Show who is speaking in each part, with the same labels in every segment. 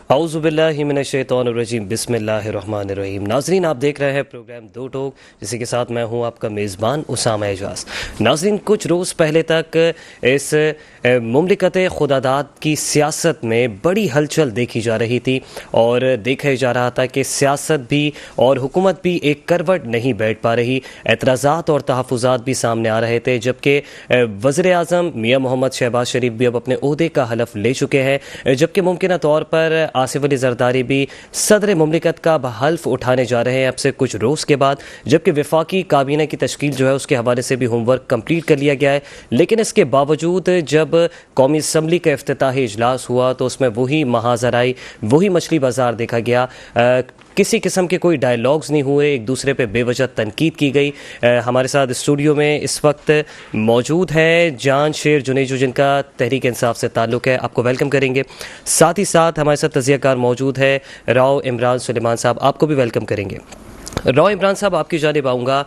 Speaker 1: اعوذ باللہ من الشیطان الرجیم بسم اللہ الرحمن الرحیم۔ ناظرین، آپ دیکھ رہے ہیں پروگرام دو ٹوک، جس کے ساتھ میں ہوں آپ کا میزبان اسامہ اعجاز۔ ناظرین، کچھ روز پہلے تک اس مملکت خداداد کی سیاست میں بڑی ہلچل دیکھی جا رہی تھی اور دیکھا جا رہا تھا کہ سیاست بھی اور حکومت بھی ایک کروٹ نہیں بیٹھ پا رہی، اعتراضات اور تحفظات بھی سامنے آ رہے تھے، جبکہ وزیر اعظم میاں محمد شہباز شریف بھی اب اپنے عہدے کا حلف لے چکے ہیں، جبکہ ممکنہ طور پر آصف علی زرداری بھی صدر مملکت کا حلف اٹھانے جا رہے ہیں اب سے کچھ روز کے بعد، جبکہ وفاقی کابینہ کی تشکیل جو ہے اس کے حوالے سے بھی ہوم ورک کمپلیٹ کر لیا گیا ہے۔ لیکن اس کے باوجود جب قومی اسمبلی کا افتتاحی اجلاس ہوا تو اس میں وہی محاذر آئی، وہی مچھلی بازار دیکھا گیا، کسی قسم کے کوئی ڈائلاگز نہیں ہوئے، ایک دوسرے پہ بے وجہ تنقید کی گئی۔ ہمارے ساتھ اسٹوڈیو میں اس وقت موجود ہے جان شیر جنیجو، جن کا تحریک انصاف سے تعلق ہے، آپ کو ویلکم کریں گے۔ ساتھ ہی ساتھ ہمارے ساتھ تجزیہ کار موجود ہے راؤ عمران سلیمان صاحب، آپ کو بھی ویلکم کریں گے۔ راؤ عمران صاحب، آپ کی جانب آؤں گا۔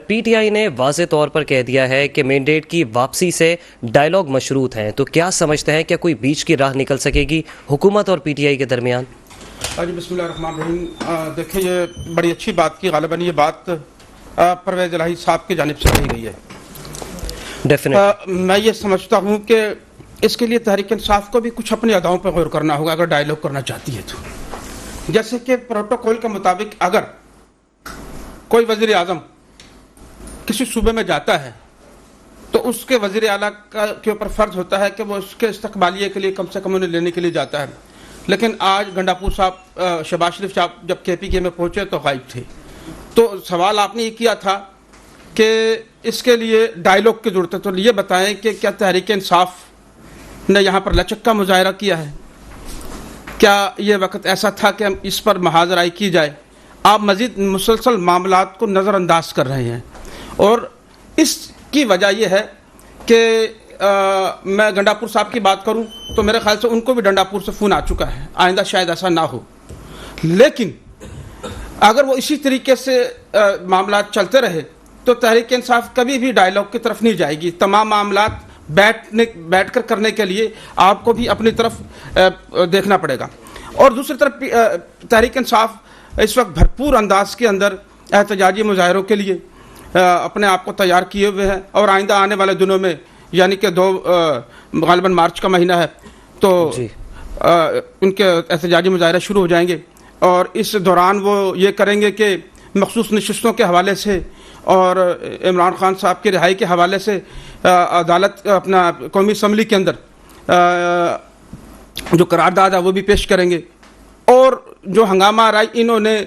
Speaker 1: پی ٹی آئی نے واضح طور پر کہہ دیا ہے کہ مینڈیٹ کی واپسی سے ڈائلاگ مشروط ہیں، تو کیا سمجھتے ہیں کیا کوئی بیچ کی راہ نکل سکے گی حکومت اور پی ٹی آئی کے درمیان؟
Speaker 2: جی بسم اللہ الرحمن الرحیم۔ دیکھیں، یہ بڑی اچھی بات کی، غالباً یہ بات پرویز الہی صاحب کی جانب سے کہی گئی ہے۔ میں یہ سمجھتا ہوں کہ اس کے لیے تحریک انصاف کو بھی کچھ اپنی اداؤں پر غور کرنا ہوگا اگر ڈائلاگ کرنا چاہتی ہے تو۔ جیسے کہ پروٹوکول کے مطابق اگر کوئی وزیر اعظم کسی صوبے میں جاتا ہے تو اس کے وزیر اعلیٰ کے اوپر فرض ہوتا ہے کہ وہ اس کے استقبالیے کے لیے کم سے کم انہیں لینے کے لیے جاتا ہے۔ لیکن آج گنڈاپور صاحب، شہباز شریف صاحب جب کے پی کے میں پہنچے تو غائب تھے، تو سوال آپ نے یہ کیا تھا کہ اس کے لیے ڈائلاگ کی ضرورت ہے، تو یہ بتائیں کہ کیا تحریک انصاف نے یہاں پر لچک کا مظاہرہ کیا ہے؟ کیا یہ وقت ایسا تھا کہ ہم اس پر محاذ رائی کی جائے؟ آپ مزید مسلسل معاملات کو نظر انداز کر رہے ہیں، اور اس کی وجہ یہ ہے کہ میں گنڈاپور صاحب کی بات کروں تو میرے خیال سے ان کو بھی گنڈاپور سے فون آ چکا ہے، آئندہ شاید ایسا نہ ہو۔ لیکن اگر وہ اسی طریقے سے معاملات چلتے رہے تو تحریک انصاف کبھی بھی ڈائلاگ کی طرف نہیں جائے گی۔ تمام معاملات بیٹھ کر کرنے کے لیے آپ کو بھی اپنی طرف دیکھنا پڑے گا۔ اور دوسری طرف تحریک انصاف اس وقت بھرپور انداز کے اندر احتجاجی مظاہروں کے لیے اپنے آپ کو تیار کیے ہوئے ہیں، اور آئندہ آنے والے دنوں میں یعنی کہ غالباً مارچ کا مہینہ ہے تو ان کے احتجاجی مظاہرے شروع ہو جائیں گے، اور اس دوران وہ یہ کریں گے کہ مخصوص نشستوں کے حوالے سے اور عمران خان صاحب کی رہائی کے حوالے سے عدالت اپنا قومی اسمبلی کے اندر جو قرارداد ہے وہ بھی پیش کریں گے، اور جو ہنگامہ آرائی انہوں نے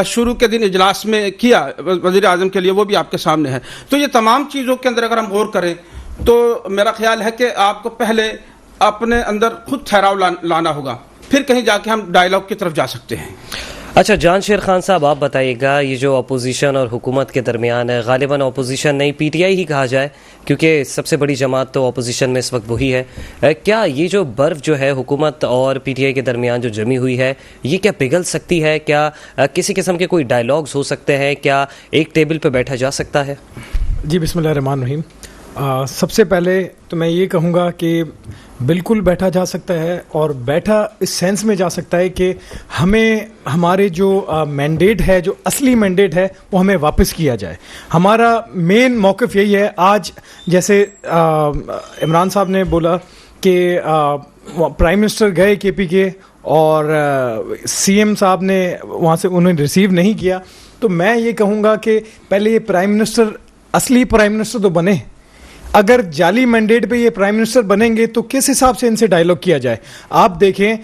Speaker 2: شروع کے دن اجلاس میں کیا وزیر اعظم کے لیے وہ بھی آپ کے سامنے ہے۔ تو یہ تمام چیزوں کے اندر اگر ہم غور کریں تو میرا خیال ہے کہ آپ کو پہلے اپنے اندر خود ٹھہراؤ لانا ہوگا، پھر کہیں جا کے ہم ڈائلاگ کی طرف جا سکتے ہیں۔
Speaker 1: اچھا، جان شیر خان صاحب، آپ بتائیے گا، یہ جو اپوزیشن اور حکومت کے درمیان ہے، غالباً اپوزیشن نہیں پی ٹی آئی ہی کہا جائے کیونکہ سب سے بڑی جماعت تو اپوزیشن میں اس وقت وہی ہے، کیا یہ جو برف جو ہے حکومت اور پی ٹی آئی کے درمیان جو جمی ہوئی ہے یہ کیا پگھل سکتی ہے؟ کیا کسی قسم کے کوئی ڈائلاگز ہو سکتے ہیں؟ کیا ایک ٹیبل پہ بیٹھا جا سکتا ہے؟
Speaker 3: جی بسم اللہ الرحمن الرحیم۔ سب سے پہلے تو میں یہ کہوں گا کہ بالکل بیٹھا جا سکتا ہے، اور بیٹھا اس سینس میں جا سکتا ہے کہ ہمیں ہمارے جو مینڈیٹ ہے، جو اصلی مینڈیٹ ہے، وہ ہمیں واپس کیا جائے۔ ہمارا مین موقف یہی ہے۔ آج جیسے عمران صاحب نے بولا کہ پرائم منسٹر گئے کے پی کے اور سی ایم صاحب نے وہاں سے انہیں ریسیو نہیں کیا، تو میں یہ کہوں گا کہ پہلے یہ پرائم منسٹر، اصلی پرائم منسٹر تو بنے۔ اگر جعلی مینڈیٹ پہ یہ پرائم منسٹر بنیں گے تو کس حساب سے ان سے ڈائلاگ کیا جائے؟ آپ دیکھیں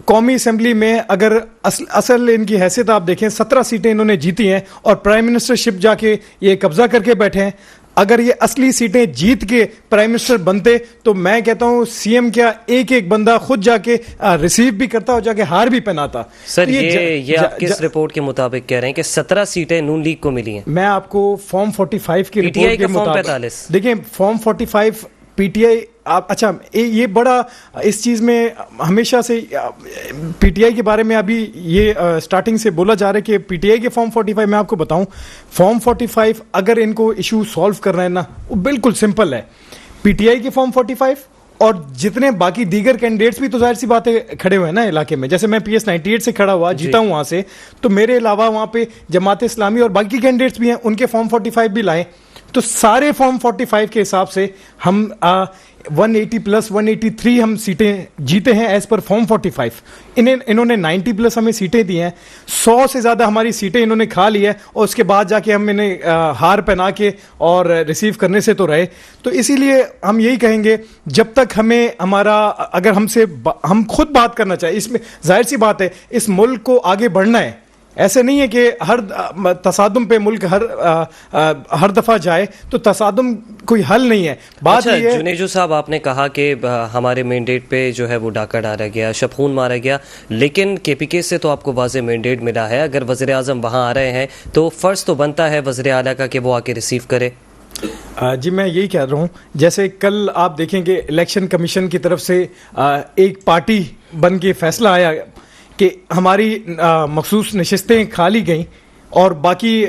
Speaker 3: قومی اسمبلی میں اگر اصل ان کی حیثیت آپ دیکھیں، 17 سیٹیں انہوں نے جیتی ہیں اور پرائم منسٹر شپ جا کے یہ قبضہ کر کے بیٹھے ہیں۔ اگر یہ اصلی سیٹیں جیت کے پرائم منسٹر بنتے تو میں کہتا ہوں سی ایم کیا ایک بندہ خود جا کے ریسیو بھی کرتا اور جا کے ہار بھی پہناتا۔
Speaker 1: سر یہ آپ کس رپورٹ کے مطابق کہہ رہے ہیں کہ 17 سیٹیں نون لیگ کو ملی ہیں؟
Speaker 3: میں آپ کو فارم 45 کی رپورٹ کے مطابق دیکھیں، فارم 45 پی ٹی آئی، اچھا یہ بڑا اس چیز میں ہمیشہ سے پی ٹی آئی کے بارے میں ابھی یہ سٹارٹنگ سے بولا جا رہا ہے کہ پی ٹی آئی کے فارم 45، میں آپ کو بتاؤں فارم 45 اگر ان کو ایشو سالو کرنا ہے نا، وہ بالکل سمپل ہے۔ پی ٹی آئی کے فارم 45 اور جتنے باقی دیگر کینڈیڈیٹس بھی تو ظاہر سی بات ہے کھڑے ہوئے ہیں نا علاقے میں. جیسے میں PS 98 سے کھڑا ہوا, جیتا ہوں وہاں سے, تو میرے علاوہ وہاں پہ جماعت اسلامی اور باقی کینڈیڈیٹس بھی ہیں, ان کے فارم 45 بھی لائیں. تو سارے فارم 45 کے حساب سے ہم 180 پلس 183 ہم سیٹیں جیتے ہیں ایز پر فارم 45. انہوں نے 90 پلس ہمیں سیٹیں دی ہیں, 100 سے زیادہ ہماری سیٹیں انہوں نے کھا لی ہے, اور اس کے بعد جا کے ہم انہیں ہار پہنا کے اور ریسیو کرنے سے تو رہے. تو اسی لیے ہم یہی کہیں گے, جب تک ہمیں ہمارا اگر ہم خود بات کرنا چاہیے, اس میں ظاہر سی بات ہے اس ملک کو آگے بڑھنا ہے. ایسے نہیں ہے کہ ہر تصادم پہ ملک ہر دفعہ جائے, تو تصادم کوئی حل نہیں ہے. بات یہ ہے
Speaker 1: جنیجو صاحب, آپ نے کہا کہ ہمارے مینڈیٹ پہ جو ہے وہ ڈاکہ ڈالا گیا, شبخون مارا گیا, لیکن KPK سے تو آپ کو واضح مینڈیٹ ملا ہے. اگر وزیر اعظم وہاں آ رہے ہیں تو فرض تو بنتا ہے وزیر اعلیٰ کا کہ وہ آ کے ریسیو کرے.
Speaker 3: جی میں یہی کہہ رہا ہوں, جیسے کل آپ دیکھیں کہ الیکشن کمیشن کی طرف سے ایک پارٹی بن کے فیصلہ آیا کہ ہماری مخصوص نشستیں کھا لی گئیں اور باقی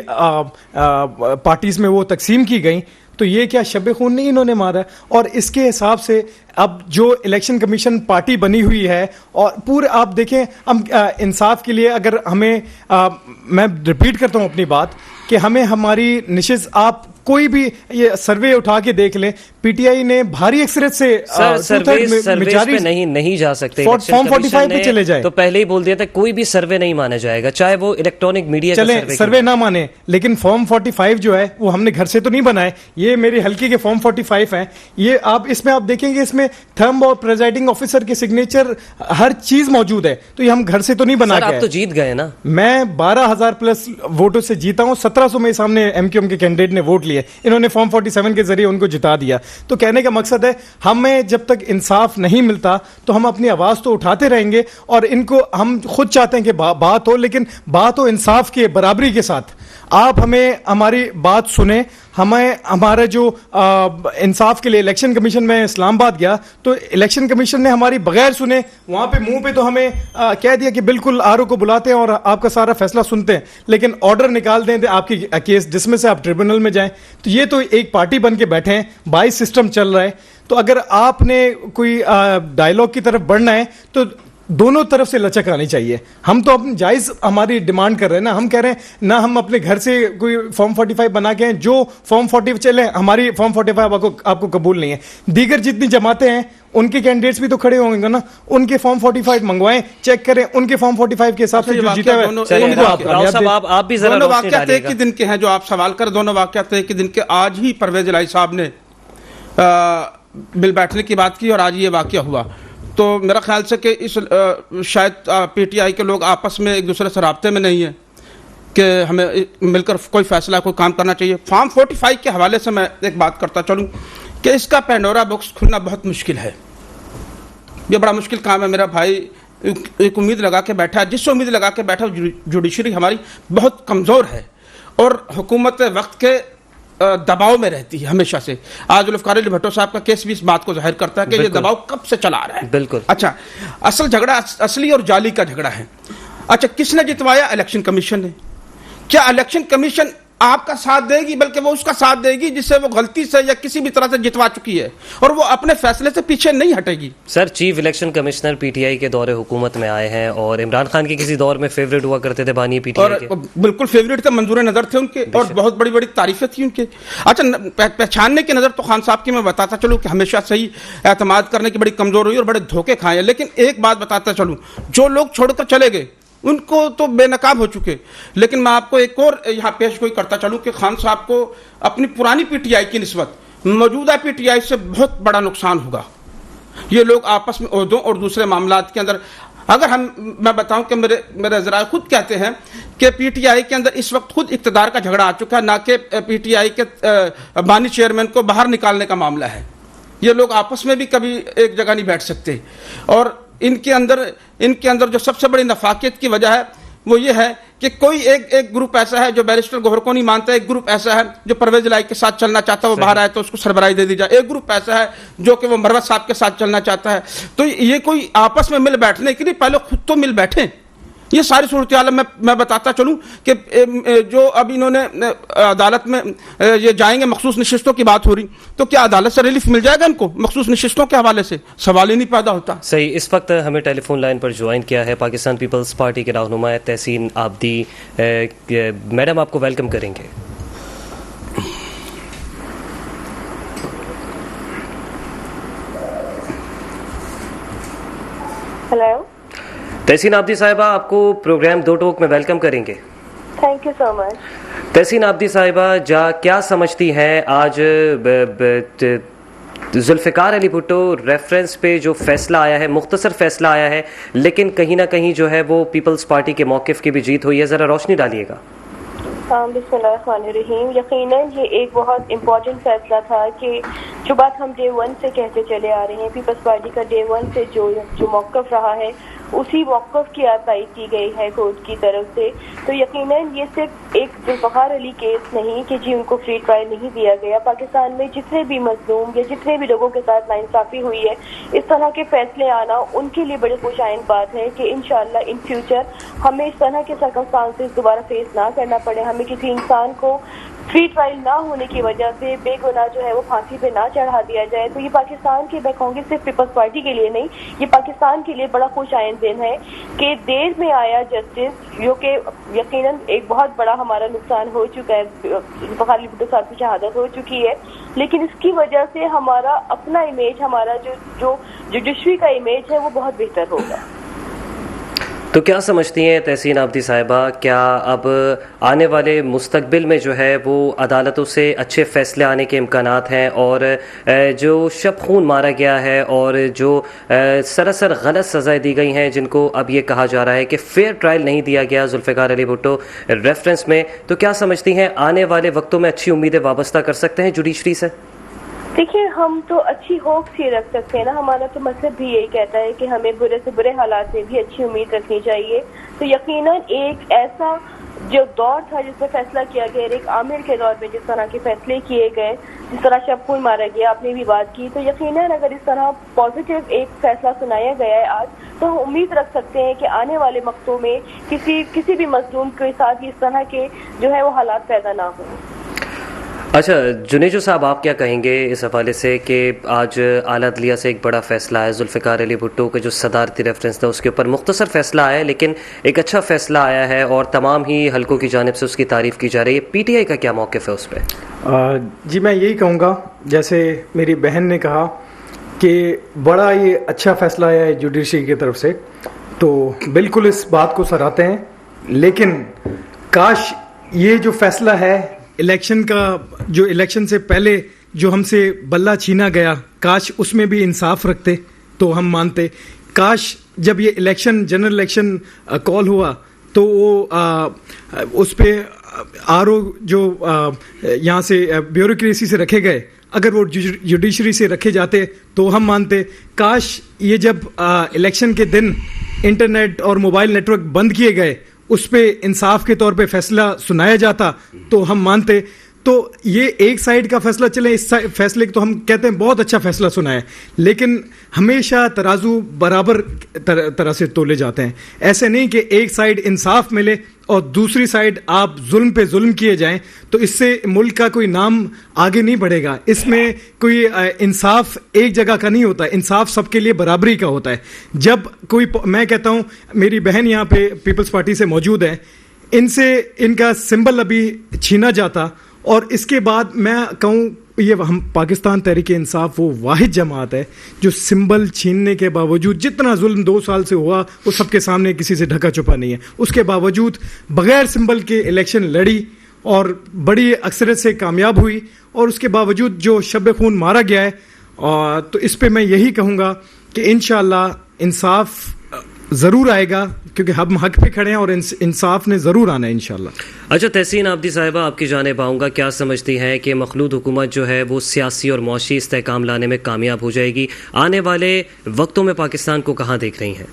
Speaker 3: پارٹیز میں وہ تقسیم کی گئیں, تو یہ کیا شب خون نہیں انہوں نے مارا؟ اور اس کے حساب سے اب جو الیکشن کمیشن پارٹی بنی ہوئی ہے, اور پورے آپ دیکھیں, ہم انصاف کے لیے اگر ہمیں میں ریپیٹ کرتا ہوں اپنی بات کہ ہمیں ہماری نشست, آپ کوئی بھی یہ سروے اٹھا کے دیکھ لیں, PTI نے بھاری اکثریت سے
Speaker 1: سروے نہیں جا سکتے,
Speaker 3: فارم 45 پہ چلے جائے
Speaker 1: تو پہلے ہی بول دیا تھا کوئی بھی سروے نہیں مانا جائے گا, چاہے وہ الیکٹرانک میڈیا
Speaker 3: چلے سروے نہ مانے, لیکن فارم 45 جو ہے وہ ہم نے گھر سے تو نہیں بنائے. یہ میرے حلقے کے فارم 45 ہیں, یہ آپ اس میں آپ دیکھیں گے اس میں تھمب اور پریزائڈنگ آفیسر کے سگنیچر ہر چیز موجود ہے, تو یہ ہم گھر سے تو نہیں بنا کے.
Speaker 1: آپ تو جیت گئے نا.
Speaker 3: میں 12,000 پلس ووٹوں سے جیتا ہوں, 1700 میں سامنے MQM کے کینڈیڈیٹ نے ووٹ لیے, انہوں نے فارم 47 کے ذریعے ان کو جتا دیا. تو کہنے کا مقصد ہے ہمیں جب تک انصاف نہیں ملتا تو ہم اپنی آواز تو اٹھاتے رہیں گے, اور ان کو ہم خود چاہتے ہیں کہ بات ہو, لیکن بات ہو انصاف کے برابری کے ساتھ. آپ ہمیں ہماری بات سنیں. ہمیں ہمارا جو انصاف کے لیے الیکشن کمیشن میں اسلام آباد گیا تو الیکشن کمیشن نے ہماری بغیر سنے وہاں پہ منہ پہ تو ہمیں کہہ دیا کہ بالکل RO کو بلاتے ہیں اور آپ کا سارا فیصلہ سنتے ہیں, لیکن آرڈر نکال دیں آپ کی کیس ڈسمس سے آپ ٹریبونل میں جائیں. تو یہ تو ایک پارٹی بن کے بیٹھے ہیں, 22 سسٹم چل رہا ہے. تو اگر آپ نے کوئی ڈائلاگ کی طرف بڑھنا ہے تو دونوں طرف سے لچک آنی چاہیے. ہم تو اپنی جائز ہماری ڈیمانڈ کر رہے ہیں نا, ہم کہہ رہے ہیں نہ ہم اپنے گھر سے کوئی فارم 45 بنا کے ہیں, جو فارم 40 چلے ہماری فارم 45 آپ کو قبول نہیں ہے. دیگر جتنی جماعتیں ہیں ان کے کینڈیڈیٹس بھی تو کھڑے ہوں گے نا, ان کے فارم 45 منگوائیں, چیک کریں ان کے فارم 45 کے حساب سے جو جیتا ہے.
Speaker 1: آپ بھی ذرا
Speaker 2: دونوں واقعات ایک ہی دن کے ہیں جو آپ سوال کر, دونوں واقعات ایک ہی دن کے. آج ہی پرویز الہی صاحب نے بل بیٹھنے کی بات کی اور آج یہ واقعہ ہوا. تو میرا خیال سے کہ اس شاید PTI کے لوگ آپس میں ایک دوسرے سے رابطے میں نہیں ہیں کہ ہمیں مل کر کوئی فیصلہ کوئی کام کرنا چاہیے. فارم 45 کے حوالے سے میں ایک بات کرتا چلوں کہ اس کا پینڈورا باکس کھلنا بہت مشکل ہے. یہ بڑا مشکل کام ہے. میرا بھائی ایک امید لگا کے بیٹھا ہے, جس سے امید لگا کے بیٹھا جوڈیشری ہماری بہت کمزور ہے اور حکومت وقت کے دباؤ میں رہتی ہے ہمیشہ سے. آج ذوالفقار علی بھٹو صاحب کا کیس بھی اس بات کو ظاہر کرتا ہے کہ یہ دباؤ کب سے چلا آ رہا ہے.
Speaker 1: بالکل.
Speaker 2: اچھا, اصل جھگڑا اصلی اور جعلی کا جھگڑا ہے. اچھا, کس نے جتوایا؟ الیکشن کمیشن نے. کیا الیکشن کمیشن آپ کا ساتھ دے گی؟ بلکہ وہ اس کا ساتھ دے گی جس سے وہ غلطی سے یا کسی بھی طرح سے جتوا چکی ہے, اور وہ اپنے فیصلے سے پیچھے نہیں ہٹے گی.
Speaker 1: سر, چیف الیکشن کمشنر PTI کے دور حکومت میں آئے ہیں اور عمران خان کے کسی دور میں فیوریٹ ہوا کرتے تھے بانی PTI کے.
Speaker 2: بالکل فیوریٹ تھے, منظور نظر تھے ان کے, اور بہت بڑی بڑی تعریفیں تھیں ان کے. اچھا, پہچاننے کی نظر تو خان صاحب کی میں بتاتا چلوں کہ ہمیشہ صحیح اعتماد کرنے کی بڑی کمزور ہوئی اور بڑے دھوکے کھائے ہیں. لیکن ایک بات بتاتا چلوں, جو لوگ چھوڑ کر چلے گئے ان کو تو بے نقاب ہو چکے. لیکن میں آپ کو ایک اور یہاں پیش گوئی کرتا چلوں کہ خان صاحب کو اپنی پرانی PTI کی نسبت موجودہ PTI سے بہت بڑا نقصان ہوگا. یہ لوگ آپس میں عہدوں اور دوسرے معاملات کے اندر, اگر میں بتاؤں کہ میرے ذرائع خود کہتے ہیں کہ PTI کے اندر اس وقت خود اقتدار کا جھگڑا آ چکا ہے, نہ کہ PTI کے بانی چیئرمین کو باہر نکالنے کا معاملہ ہے. یہ لوگ آپس میں بھی کبھی ایک جگہ نہیں بیٹھ سکتے. اور ان کے اندر جو سب سے بڑی نفاقیت کی وجہ ہے وہ یہ ہے کہ کوئی ایک گروپ ایسا ہے جو بیرسٹر گوہر کو نہیں مانتا, ایک گروپ ایسا ہے جو پرویز الہی کے ساتھ چلنا چاہتا ہے, وہ باہر آئے تو اس کو سربراہی دے دی جائے, ایک گروپ ایسا ہے جو کہ وہ مروت صاحب کے ساتھ چلنا چاہتا ہے. تو یہ کوئی آپس میں مل بیٹھنے کے لیے پہلے خود تو مل بیٹھیں, یہ ساری صورتحال میں بتاتا چلوں کہ جو اب انہوں نے عدالت میں یہ جائیں گے، مخصوص نشستوں کی بات ہو رہی، تو کیا عدالت سے ریلیف مل جائے گا ان کو مخصوص نشستوں کے حوالے سے؟ سوال ہی نہیں پیدا ہوتا.
Speaker 1: صحیح. اس وقت ہمیں ٹیلی فون لائن پر جوائن کیا ہے پاکستان پیپلز پارٹی کے رہنما تحسین عابدی. میڈم آپ کو ویلکم کریں گے.
Speaker 4: ہیلو
Speaker 1: تحسین عابدی صاحبہ، آپ کو پروگرام دو ٹوک میں ویلکم کریں گے.
Speaker 4: تھینک یو سو مچ.
Speaker 1: تحسین عابدی صاحبہ، کیا سمجھتی ہیں آج ذوالفقار علی بھٹو ریفرنس پہ جو فیصلہ آیا ہے، مختصر فیصلہ آیا ہے، لیکن کہیں نہ کہیں جو ہے وہ پیپلز پارٹی کے موقف کی بھی جیت ہوئی ہے، ذرا روشنی ڈالیے گا.
Speaker 4: بسم اللہ الرحمن الرحیم. یقیناً یہ ایک بہت امپورٹنٹ فیصلہ تھا کہ جو بات ہم ڈے ون سے کہتے چلے آ رہے ہیں، پیپلز پارٹی کا ڈے ون سے جو موقف رہا ہے اسی موقف کی تائید کی گئی ہے کورٹ کی طرف سے. تو یقیناً یہ صرف ایک ذوالفقار علی کیس نہیں کہ ان کو فری ٹرائل نہیں دیا گیا. پاکستان میں جتنے بھی مظلوم یا جتنے بھی لوگوں کے ساتھ ناانصافی ہوئی ہے، اس طرح کے فیصلے آنا ان کے لیے بڑے خوشائند بات ہے کہ انشاءاللہ ان فیوچر ہمیں اس طرح کے سرکمسٹانسز دوبارہ فیس نہ کرنا پڑے. ہمیں کسی انسان کو فری ٹرائل نہ ہونے کی وجہ سے بے گناہ جو ہے وہ پھانسی پہ نہ چڑھا دیا جائے. تو یہ پاکستان کے، میں کہوں گی صرف پیپلز پارٹی کے لیے نہیں، یہ پاکستان کے لیے بڑا خوش آئند دن ہے کہ دیر میں آیا جسٹس، جو کہ یقیناً ایک بہت بڑا ہمارا نقصان ہو چکا ہے. ذوالفقار علی بھٹو صاحب کی شہادت ہو چکی ہے، لیکن اس کی وجہ سے ہمارا اپنا امیج، ہمارا جو جوڈیشری کا امیج ہے وہ بہت بہتر ہوگا.
Speaker 1: تو کیا سمجھتی ہیں تحسین عابدی صاحبہ، کیا اب آنے والے مستقبل میں جو ہے وہ عدالتوں سے اچھے فیصلے آنے کے امکانات ہیں، اور جو شب خون مارا گیا ہے اور جو سراسر غلط سزائیں دی گئی ہیں، جن کو اب یہ کہا جا رہا ہے کہ فیئر ٹرائل نہیں دیا گیا ذوالفقار علی بھٹو ریفرنس میں، تو کیا سمجھتی ہیں آنے والے وقتوں میں اچھی امیدیں وابستہ کر سکتے ہیں جوڈیشری سے؟
Speaker 4: دیکھیے، ہم تو اچھی ہوپس ہی رکھ سکتے ہیں نا. ہمارا تو مذہب بھی یہی کہتا ہے کہ ہمیں برے سے برے حالات میں بھی اچھی امید رکھنی چاہیے. تو یقیناً ایک ایسا جو دور تھا جس میں فیصلہ کیا گیا، ایک عامر کے دور میں جس طرح کے فیصلے کیے گئے، جس طرح شب خون مارا گیا، آپ نے بھی بات کی، تو یقیناً اگر اس طرح پازیٹیو ایک فیصلہ سنایا گیا ہے آج، تو ہم امید رکھ سکتے ہیں کہ آنے والے وقتوں میں کسی بھی مظلوم کے ساتھ اس طرح کے جو ہے وہ حالات پیدا نہ ہوں.
Speaker 1: اچھا جنیجو صاحب، آپ کیا کہیں گے اس حوالے سے کہ آج اعلیٰ عدلیہ سے ایک بڑا فیصلہ ہے، ذوالفقار علی بھٹو کا جو صدارتی ریفرنس تھا اس کے اوپر مختصر فیصلہ آیا ہے، لیکن ایک اچھا فیصلہ آیا ہے اور تمام ہی حلقوں کی جانب سے اس کی تعریف کی جا رہی ہے. پی ٹی آئی کا کیا موقف ہے اس پہ؟
Speaker 3: جی میں یہی کہوں گا، جیسے میری بہن نے کہا کہ بڑا یہ اچھا فیصلہ آیا ہے جوڈیشری کی طرف سے، تو بالکل اس بات کو سراہتے ہیں. لیکن کاش یہ جو فیصلہ ہے الیکشن کا، جو الیکشن سے پہلے جو ہم سے بلہ چھینا گیا، کاش اس میں بھی انصاف رکھتے تو ہم مانتے. کاش جب یہ الیکشن، جنرل الیکشن کال ہوا تو وہ اس پہ آر او جو یہاں سے بیوروکریسی سے رکھے گئے، اگر وہ جوڈیشری سے رکھے جاتے تو ہم مانتے. کاش یہ جب الیکشن کے دن انٹرنیٹ اور موبائل نیٹ ورک بند کیے گئے، اس پہ انصاف کے طور پہ فیصلہ سنایا جاتا تو ہم مانتے. تو یہ ایک سائیڈ کا فیصلہ چلے، اس فیصلے کو ہم کہتے ہیں بہت اچھا فیصلہ سنا ہے، لیکن ہمیشہ ترازو برابر طرح سے تولے جاتے ہیں. ایسے نہیں کہ ایک سائیڈ انصاف ملے اور دوسری سائیڈ آپ ظلم پہ ظلم کیے جائیں، تو اس سے ملک کا کوئی نام آگے نہیں بڑھے گا. اس میں کوئی انصاف ایک جگہ کا نہیں ہوتا، انصاف سب کے لیے برابری کا ہوتا ہے. جب کوئی، میں کہتا ہوں میری بہن یہاں پہ پیپلز پارٹی سے موجود ہے، ان سے ان کا سمبل ابھی چھینا جاتا، اور اس کے بعد میں کہوں یہ ہم پاکستان تحریک انصاف وہ واحد جماعت ہے جو سمبل چھیننے کے باوجود، جتنا ظلم 2 سال سے ہوا وہ سب کے سامنے کسی سے ڈھکا چھپا نہیں ہے، اس کے باوجود بغیر سمبل کے الیکشن لڑی اور بڑی اکثریت سے کامیاب ہوئی. اور اس کے باوجود جو شب خون مارا گیا ہے، تو اس پہ میں یہی کہوں گا کہ انشاءاللہ انصاف ضرور آئے گا، کیونکہ ہم حق پہ کھڑے ہیں اور انصاف نے ضرور آنا ہے انشاءاللہ.
Speaker 1: اچھا تحسین عابدی صاحبہ، آپ کی جانب آؤں گا، کیا سمجھتی ہیں کہ مخلوط حکومت جو ہے وہ سیاسی اور معاشی استحکام لانے میں کامیاب ہو جائے گی؟ آنے والے وقتوں میں پاکستان کو کہاں دیکھ رہی ہیں؟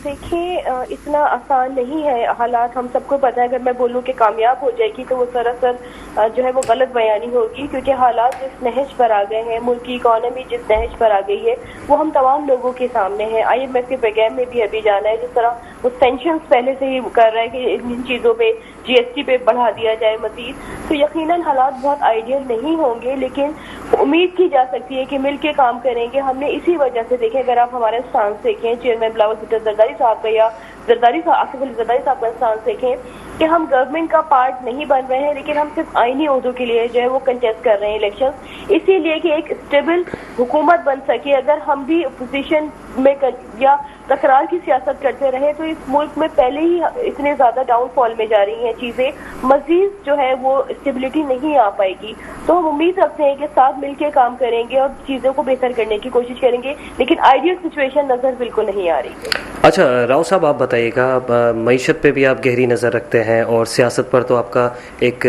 Speaker 4: دیکھیں، اتنا آسان نہیں ہے حالات، ہم سب کو پتہ ہے. اگر میں بولوں کہ کامیاب ہو جائے گی تو وہ سراسر جو ہے وہ غلط بیانی ہوگی، کیونکہ حالات جس نہج پر آ گئے ہیں، ملک کی اکانومی جس نہج پر آ گئی ہے، وہ ہم تمام لوگوں کے سامنے ہے. IMF کے پیغام میں بھی ابھی جانا ہے، جس طرح وہ سینکشنز پہلے سے ہی کر رہا ہے کہ ان چیزوں پہ GST پہ بڑھا دیا جائے مزید. تو یقیناً حالات بہت آئیڈیل نہیں ہوں گے, لیکن امید کی جا سکتی ہے کہ مل کے کام کریں گے. ہم نے اسی وجہ سے دیکھیں, اگر آپ ہمارا اسٹانس دیکھیں چیئرمین بلاول بھٹو زرداری صاحب کا یا آصف علی زرداری صاحب کا اسٹانس دیکھیں کہ ہم گورنمنٹ کا پارٹ نہیں بن رہے ہیں, لیکن ہم صرف آئینی عہدوں کے لیے جو ہے وہ کنٹیسٹ کر رہے ہیں الیکشن, اسی لیے کہ ایک اسٹیبل حکومت بن سکے. اگر ہم بھی اپوزیشن میں یا تکرار کی سیاست کرتے رہے تو اس ملک میں پہلے ہی اتنے زیادہ ڈاؤن فال میں جا رہی ہیں چیزیں, مزید جو ہے وہ اسٹیبلٹی نہیں آ پائے گی. تو ہم امید رکھتے ہیں کہ ساتھ مل کے کام کریں گے اور چیزوں کو بہتر کرنے کی کوشش کریں گے, لیکن آئیڈیل سچویشن نظر بالکل نہیں آ رہی ہے.
Speaker 1: اچھا راؤ صاحب, آپ بتائیے گا, معیشت پہ بھی آپ گہری نظر رکھتے ہیں اور سیاست پر تو آپ کا ایک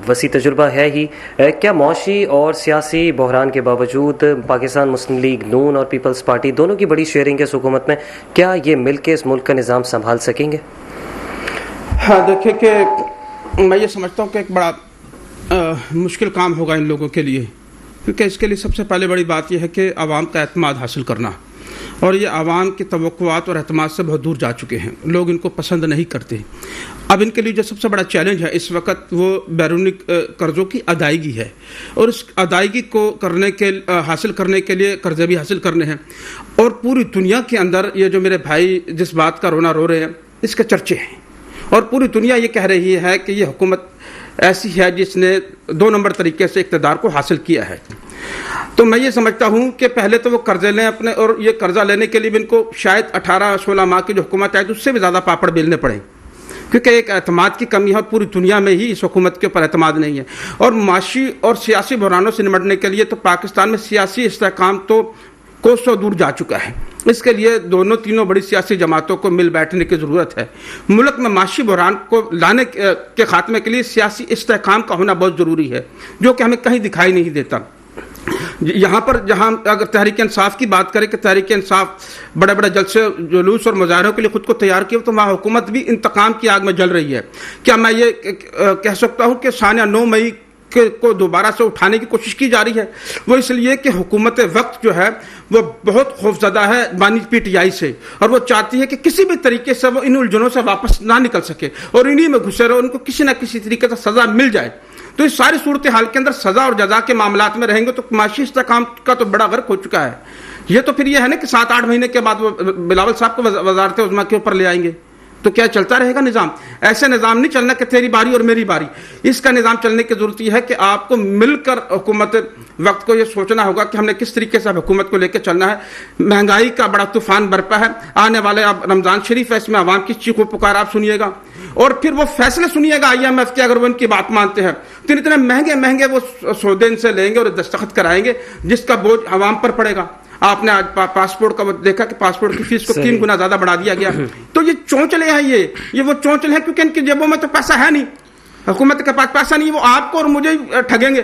Speaker 1: وسیع تجربہ ہے ہی. کیا معاشی اور سیاسی بحران کے باوجود پاکستان مسلم لیگ نون اور پیپلز پارٹی دونوں کی بڑی شیئرنگ ہے اس حکومت میں, کیا یہ مل کے اس ملک کا نظام سنبھال سکیں گے؟
Speaker 2: ہاں دیکھیں کہ میں یہ سمجھتا ہوں کہ ایک بڑا مشکل کام ہوگا ان لوگوں کے لیے, کیونکہ اس کے لیے سب سے پہلے بڑی بات یہ ہے کہ عوام کا اعتماد حاصل کرنا, اور یہ عوام کی توقعات اور اعتماد سے بہت دور جا چکے ہیں. لوگ ان کو پسند نہیں کرتے. اب ان کے لیے جو سب سے بڑا چیلنج ہے اس وقت وہ بیرونی قرضوں کی ادائیگی ہے, اور اس ادائیگی کو حاصل کرنے کے لیے قرضے بھی حاصل کرنے ہیں. اور پوری دنیا کے اندر یہ جو میرے بھائی جس بات کا رونا رو رہے ہیں اس کے چرچے ہیں, اور پوری دنیا یہ کہہ رہی ہے کہ یہ حکومت ایسی ہے جس نے 2 نمبر طریقے سے اقتدار کو حاصل کیا ہے. تو میں یہ سمجھتا ہوں کہ پہلے تو وہ قرضے لیں اپنے, اور یہ قرضہ لینے کے لیے بھی ان کو شاید 18-16 ماہ کی جو حکومت ہے اس سے بھی زیادہ پاپڑ بیلنے پڑیں, کیونکہ ایک اعتماد کی کمی ہے اور پوری دنیا میں ہی اس حکومت کے اوپر اعتماد نہیں ہے. اور معاشی اور سیاسی بحرانوں سے نمٹنے کے لیے تو پاکستان میں سیاسی استحکام تو کوسوں دور جا چکا ہے. اس کے لیے تینوں بڑی سیاسی جماعتوں کو مل بیٹھنے کی ضرورت ہے. ملک میں معاشی بحران کو لانے کے خاتمے کے لیے سیاسی استحکام کا ہونا بہت ضروری ہے, جو کہ ہمیں کہیں دکھائی نہیں دیتا. یہاں پر جہاں اگر تحریک انصاف کی بات کریں کہ تحریک انصاف بڑے بڑے جلسے جلوس اور مظاہروں کے لیے خود کو تیار کیا, تو وہاں حکومت بھی انتقام کی آگ میں جل رہی ہے. کیا میں یہ کہہ سکتا ہوں کہ سانیہ 9 مئی کو دوبارہ سے اٹھانے کی کوشش کی جا رہی ہے؟ وہ اس لیے کہ حکومت وقت جو ہے وہ بہت خوفزدہ ہے بانی PTI سے, اور وہ چاہتی ہے کہ کسی بھی طریقے سے وہ ان الجھنوں سے واپس نہ نکل سکے اور انہی میں گھسے رہے, ان کو کسی نہ کسی طریقے سے سزا مل جائے. تو اس ساری صورتحال کے اندر سزا اور جزا کے معاملات میں رہیں گے تو معاشی استحکام کا تو بڑا غرق ہو چکا ہے. یہ تو پھر یہ ہے نا کہ 7-8 مہینے کے بعد وہ بلاول صاحب کو وزارت عظمیٰ کے اوپر لے آئیں گے, تو کیا چلتا رہے گا نظام؟ ایسے نظام نہیں چلنا کہ تیری باری اور میری باری. اس کا نظام چلنے کی ضرورت یہ ہے کہ آپ کو مل کر حکومت وقت کو یہ سوچنا ہوگا کہ ہم نے کس طریقے سے حکومت کو لے کے چلنا ہے. مہنگائی کا بڑا طوفان برپا ہے, آنے والے اب رمضان شریف ہے, اس میں عوام کی چیخ و پکار آپ سنیے گا, اور پھر وہ فیصلے سنیے گا IMF کے, اگر وہ ان کی بات مانتے ہیں تو اتنے مہنگے وہ سودے ان سے لیں گے اور دستخط کرائیں گے جس کا بوجھ عوام پر پڑے گا. آپ نے آج پاسپورٹ کا دیکھا کہ پاسپورٹ کی فیس کو 3 گنا زیادہ بڑھا دیا گیا. تو یہ چونچلے ہیں, یہ وہ چونچل ہیں کیونکہ ان کی جیبوں میں تو پیسہ ہے نہیں, حکومت کے پاس پیسہ نہیں, وہ آپ کو اور مجھے ٹھگیں گے.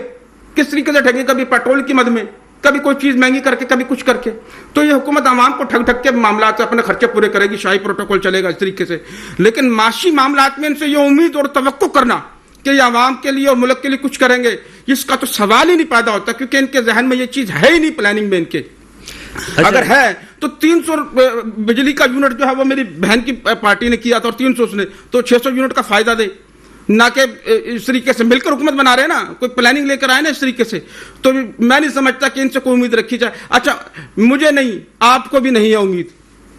Speaker 2: کس طریقے سے ٹھگیں گے؟ کبھی پیٹرول کی مد میں, کبھی کوئی چیز مہنگی کر کے, کبھی کچھ کر کے. تو یہ حکومت عوام کو ٹھگ کے معاملات سے اپنے خرچے پورے کرے گی, شاہی پروٹوکول چلے گا اس طریقے سے. لیکن معاشی معاملات میں ان سے یہ امید اور توقع کرنا کہ یہ عوام کے لیے اور ملک کے لیے کچھ کریں گے, اس کا تو سوال ہی نہیں پیدا ہوتا, کیونکہ ان کے ذہن میں یہ چیز ہے ہی نہیں پلاننگ میں ان کے. اگر ہے تو 300 بجلی کا یونٹ جو ہے وہ میری بہن کی پارٹی نے کیا تھا, اور 300 اس نے, تو 600 یونٹ کا فائدہ دے, نہ کہ اس طریقے سے مل کر حکومت بنا رہے ہیں نا, کوئی پلاننگ لے کر آئے نا اس طریقے سے. تو میں نہیں سمجھتا کہ ان سے کوئی امید رکھی جائے. اچھا مجھے نہیں, آپ کو بھی نہیں ہے امید.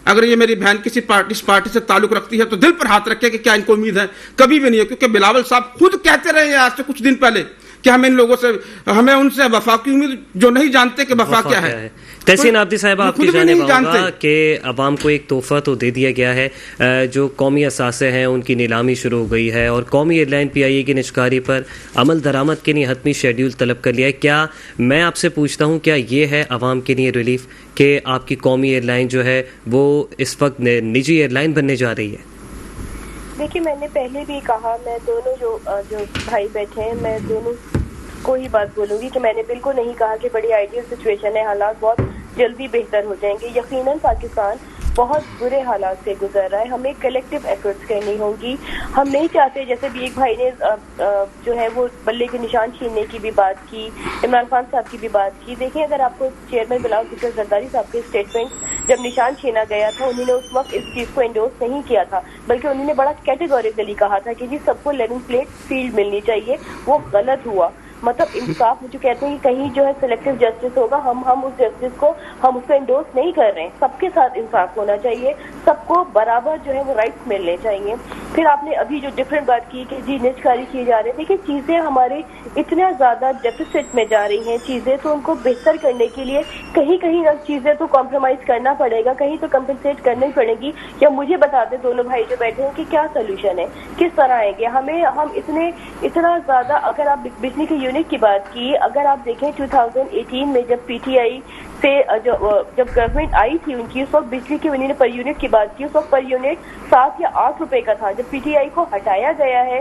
Speaker 2: اگر یہ میری بہن کسی پارٹی سے تعلق رکھتی ہے تو دل پر ہاتھ رکھے کہ کیا ان کو امید ہے؟ کبھی بھی نہیں ہے, کیونکہ بلاول صاحب خود کہتے رہے ہیں آج سے کچھ دن پہلے کہ ہمیں ان لوگوں سے, ہمیں ان سے وفا کی امید, جو نہیں جانتے کہ وفا کیا ہے.
Speaker 1: تحسین عابدی صاحب, آپ کی جانب آؤں گا کہ عوام کو ایک تحفہ تو دے دیا گیا ہے, جو قومی اثاثے ہیں ان کی نیلامی شروع ہو گئی ہے, اور قومی ایئر لائن PIA کی نجکاری پر عمل درآمد کے لیے حتمی شیڈیول طلب کر لیا ہے. کیا میں آپ سے پوچھتا ہوں, کیا یہ ہے عوام کے لیے ریلیف کہ آپ کی قومی ایئر لائن جو ہے وہ اس وقت نجی ایئر لائن بننے جا رہی ہے؟
Speaker 4: دیکھیے, میں نے پہلے بھی کہا, میں دونوں جو بھائی بیٹھے ہیں میں دونوں کو ہی بات بولوں گی کہ میں نے بالکل نہیں کہا کہ بڑی آئیڈیل سچویشن ہے, حالات بہت جلدی بہتر ہو جائیں گے. یقیناً پاکستان بہت برے حالات سے گزر رہا ہے. ہمیں کلیکٹیو ایفرٹس کرنی ہوں گی. ہم نہیں چاہتے, جیسے بھی ایک بھائی نے جو ہے وہ بلے کے نشان چھیننے کی بھی بات کی, عمران خان صاحب کی بھی بات کی. دیکھیں, اگر آپ کو چیئرمین بلاول بھٹو زرداری صاحب کے اسٹیٹمنٹ جب نشان چھینا گیا تھا, انہوں نے اس وقت اس چیز کو انڈورس نہیں کیا تھا, بلکہ انہوں نے بڑا کیٹیگوریکلی کہا تھا کہ جی سب کو 11 پلیٹ فیلڈ ملنی چاہیے. وہ غلط ہوا. مطلب انصاف جو کہتے ہیں کہ کہیں جو ہے سلیکٹو جسٹس ہوگا, ہم اس جسٹس کو ہم اس کو انڈورس نہیں کر رہے ہیں. سب کے ساتھ انصاف ہونا چاہیے, سب کو برابر جو ہے وہ رائٹس ملنے چاہیے. پھر آپ نے ابھی جو ڈفرینٹ بات کی کہ جی نجکاری کی جا رہی ہے, دیکھیے چیزیں ہمارے اتنا زیادہ ڈیفیسٹ میں جا رہی ہیں چیزیں, تو ان کو بہتر کرنے کے لیے کہیں کہیں چیزیں تو کمپرومائز کرنا پڑے گا, کہیں تو کمپنسیٹ کرنی پڑے گی. یا مجھے بتا دیں دونوں بھائی جو بیٹھے ہیں کہ کیا سولوشن ہے, کس طرح آئیں گے. ہم اتنا زیادہ, اگر آپ بجلی کے یونٹ کی بات کی, اگر آپ دیکھیں 2018 میں جب پی ٹی آئی سے جب گورنمنٹ آئی تھی ان کی, اس وقت بجلی کی انہوں نے پر یونٹ کی بات کی, اس وقت پر یونٹ 7 یا 8 روپے کا تھا. جب پی ٹی آئی کو ہٹایا گیا ہے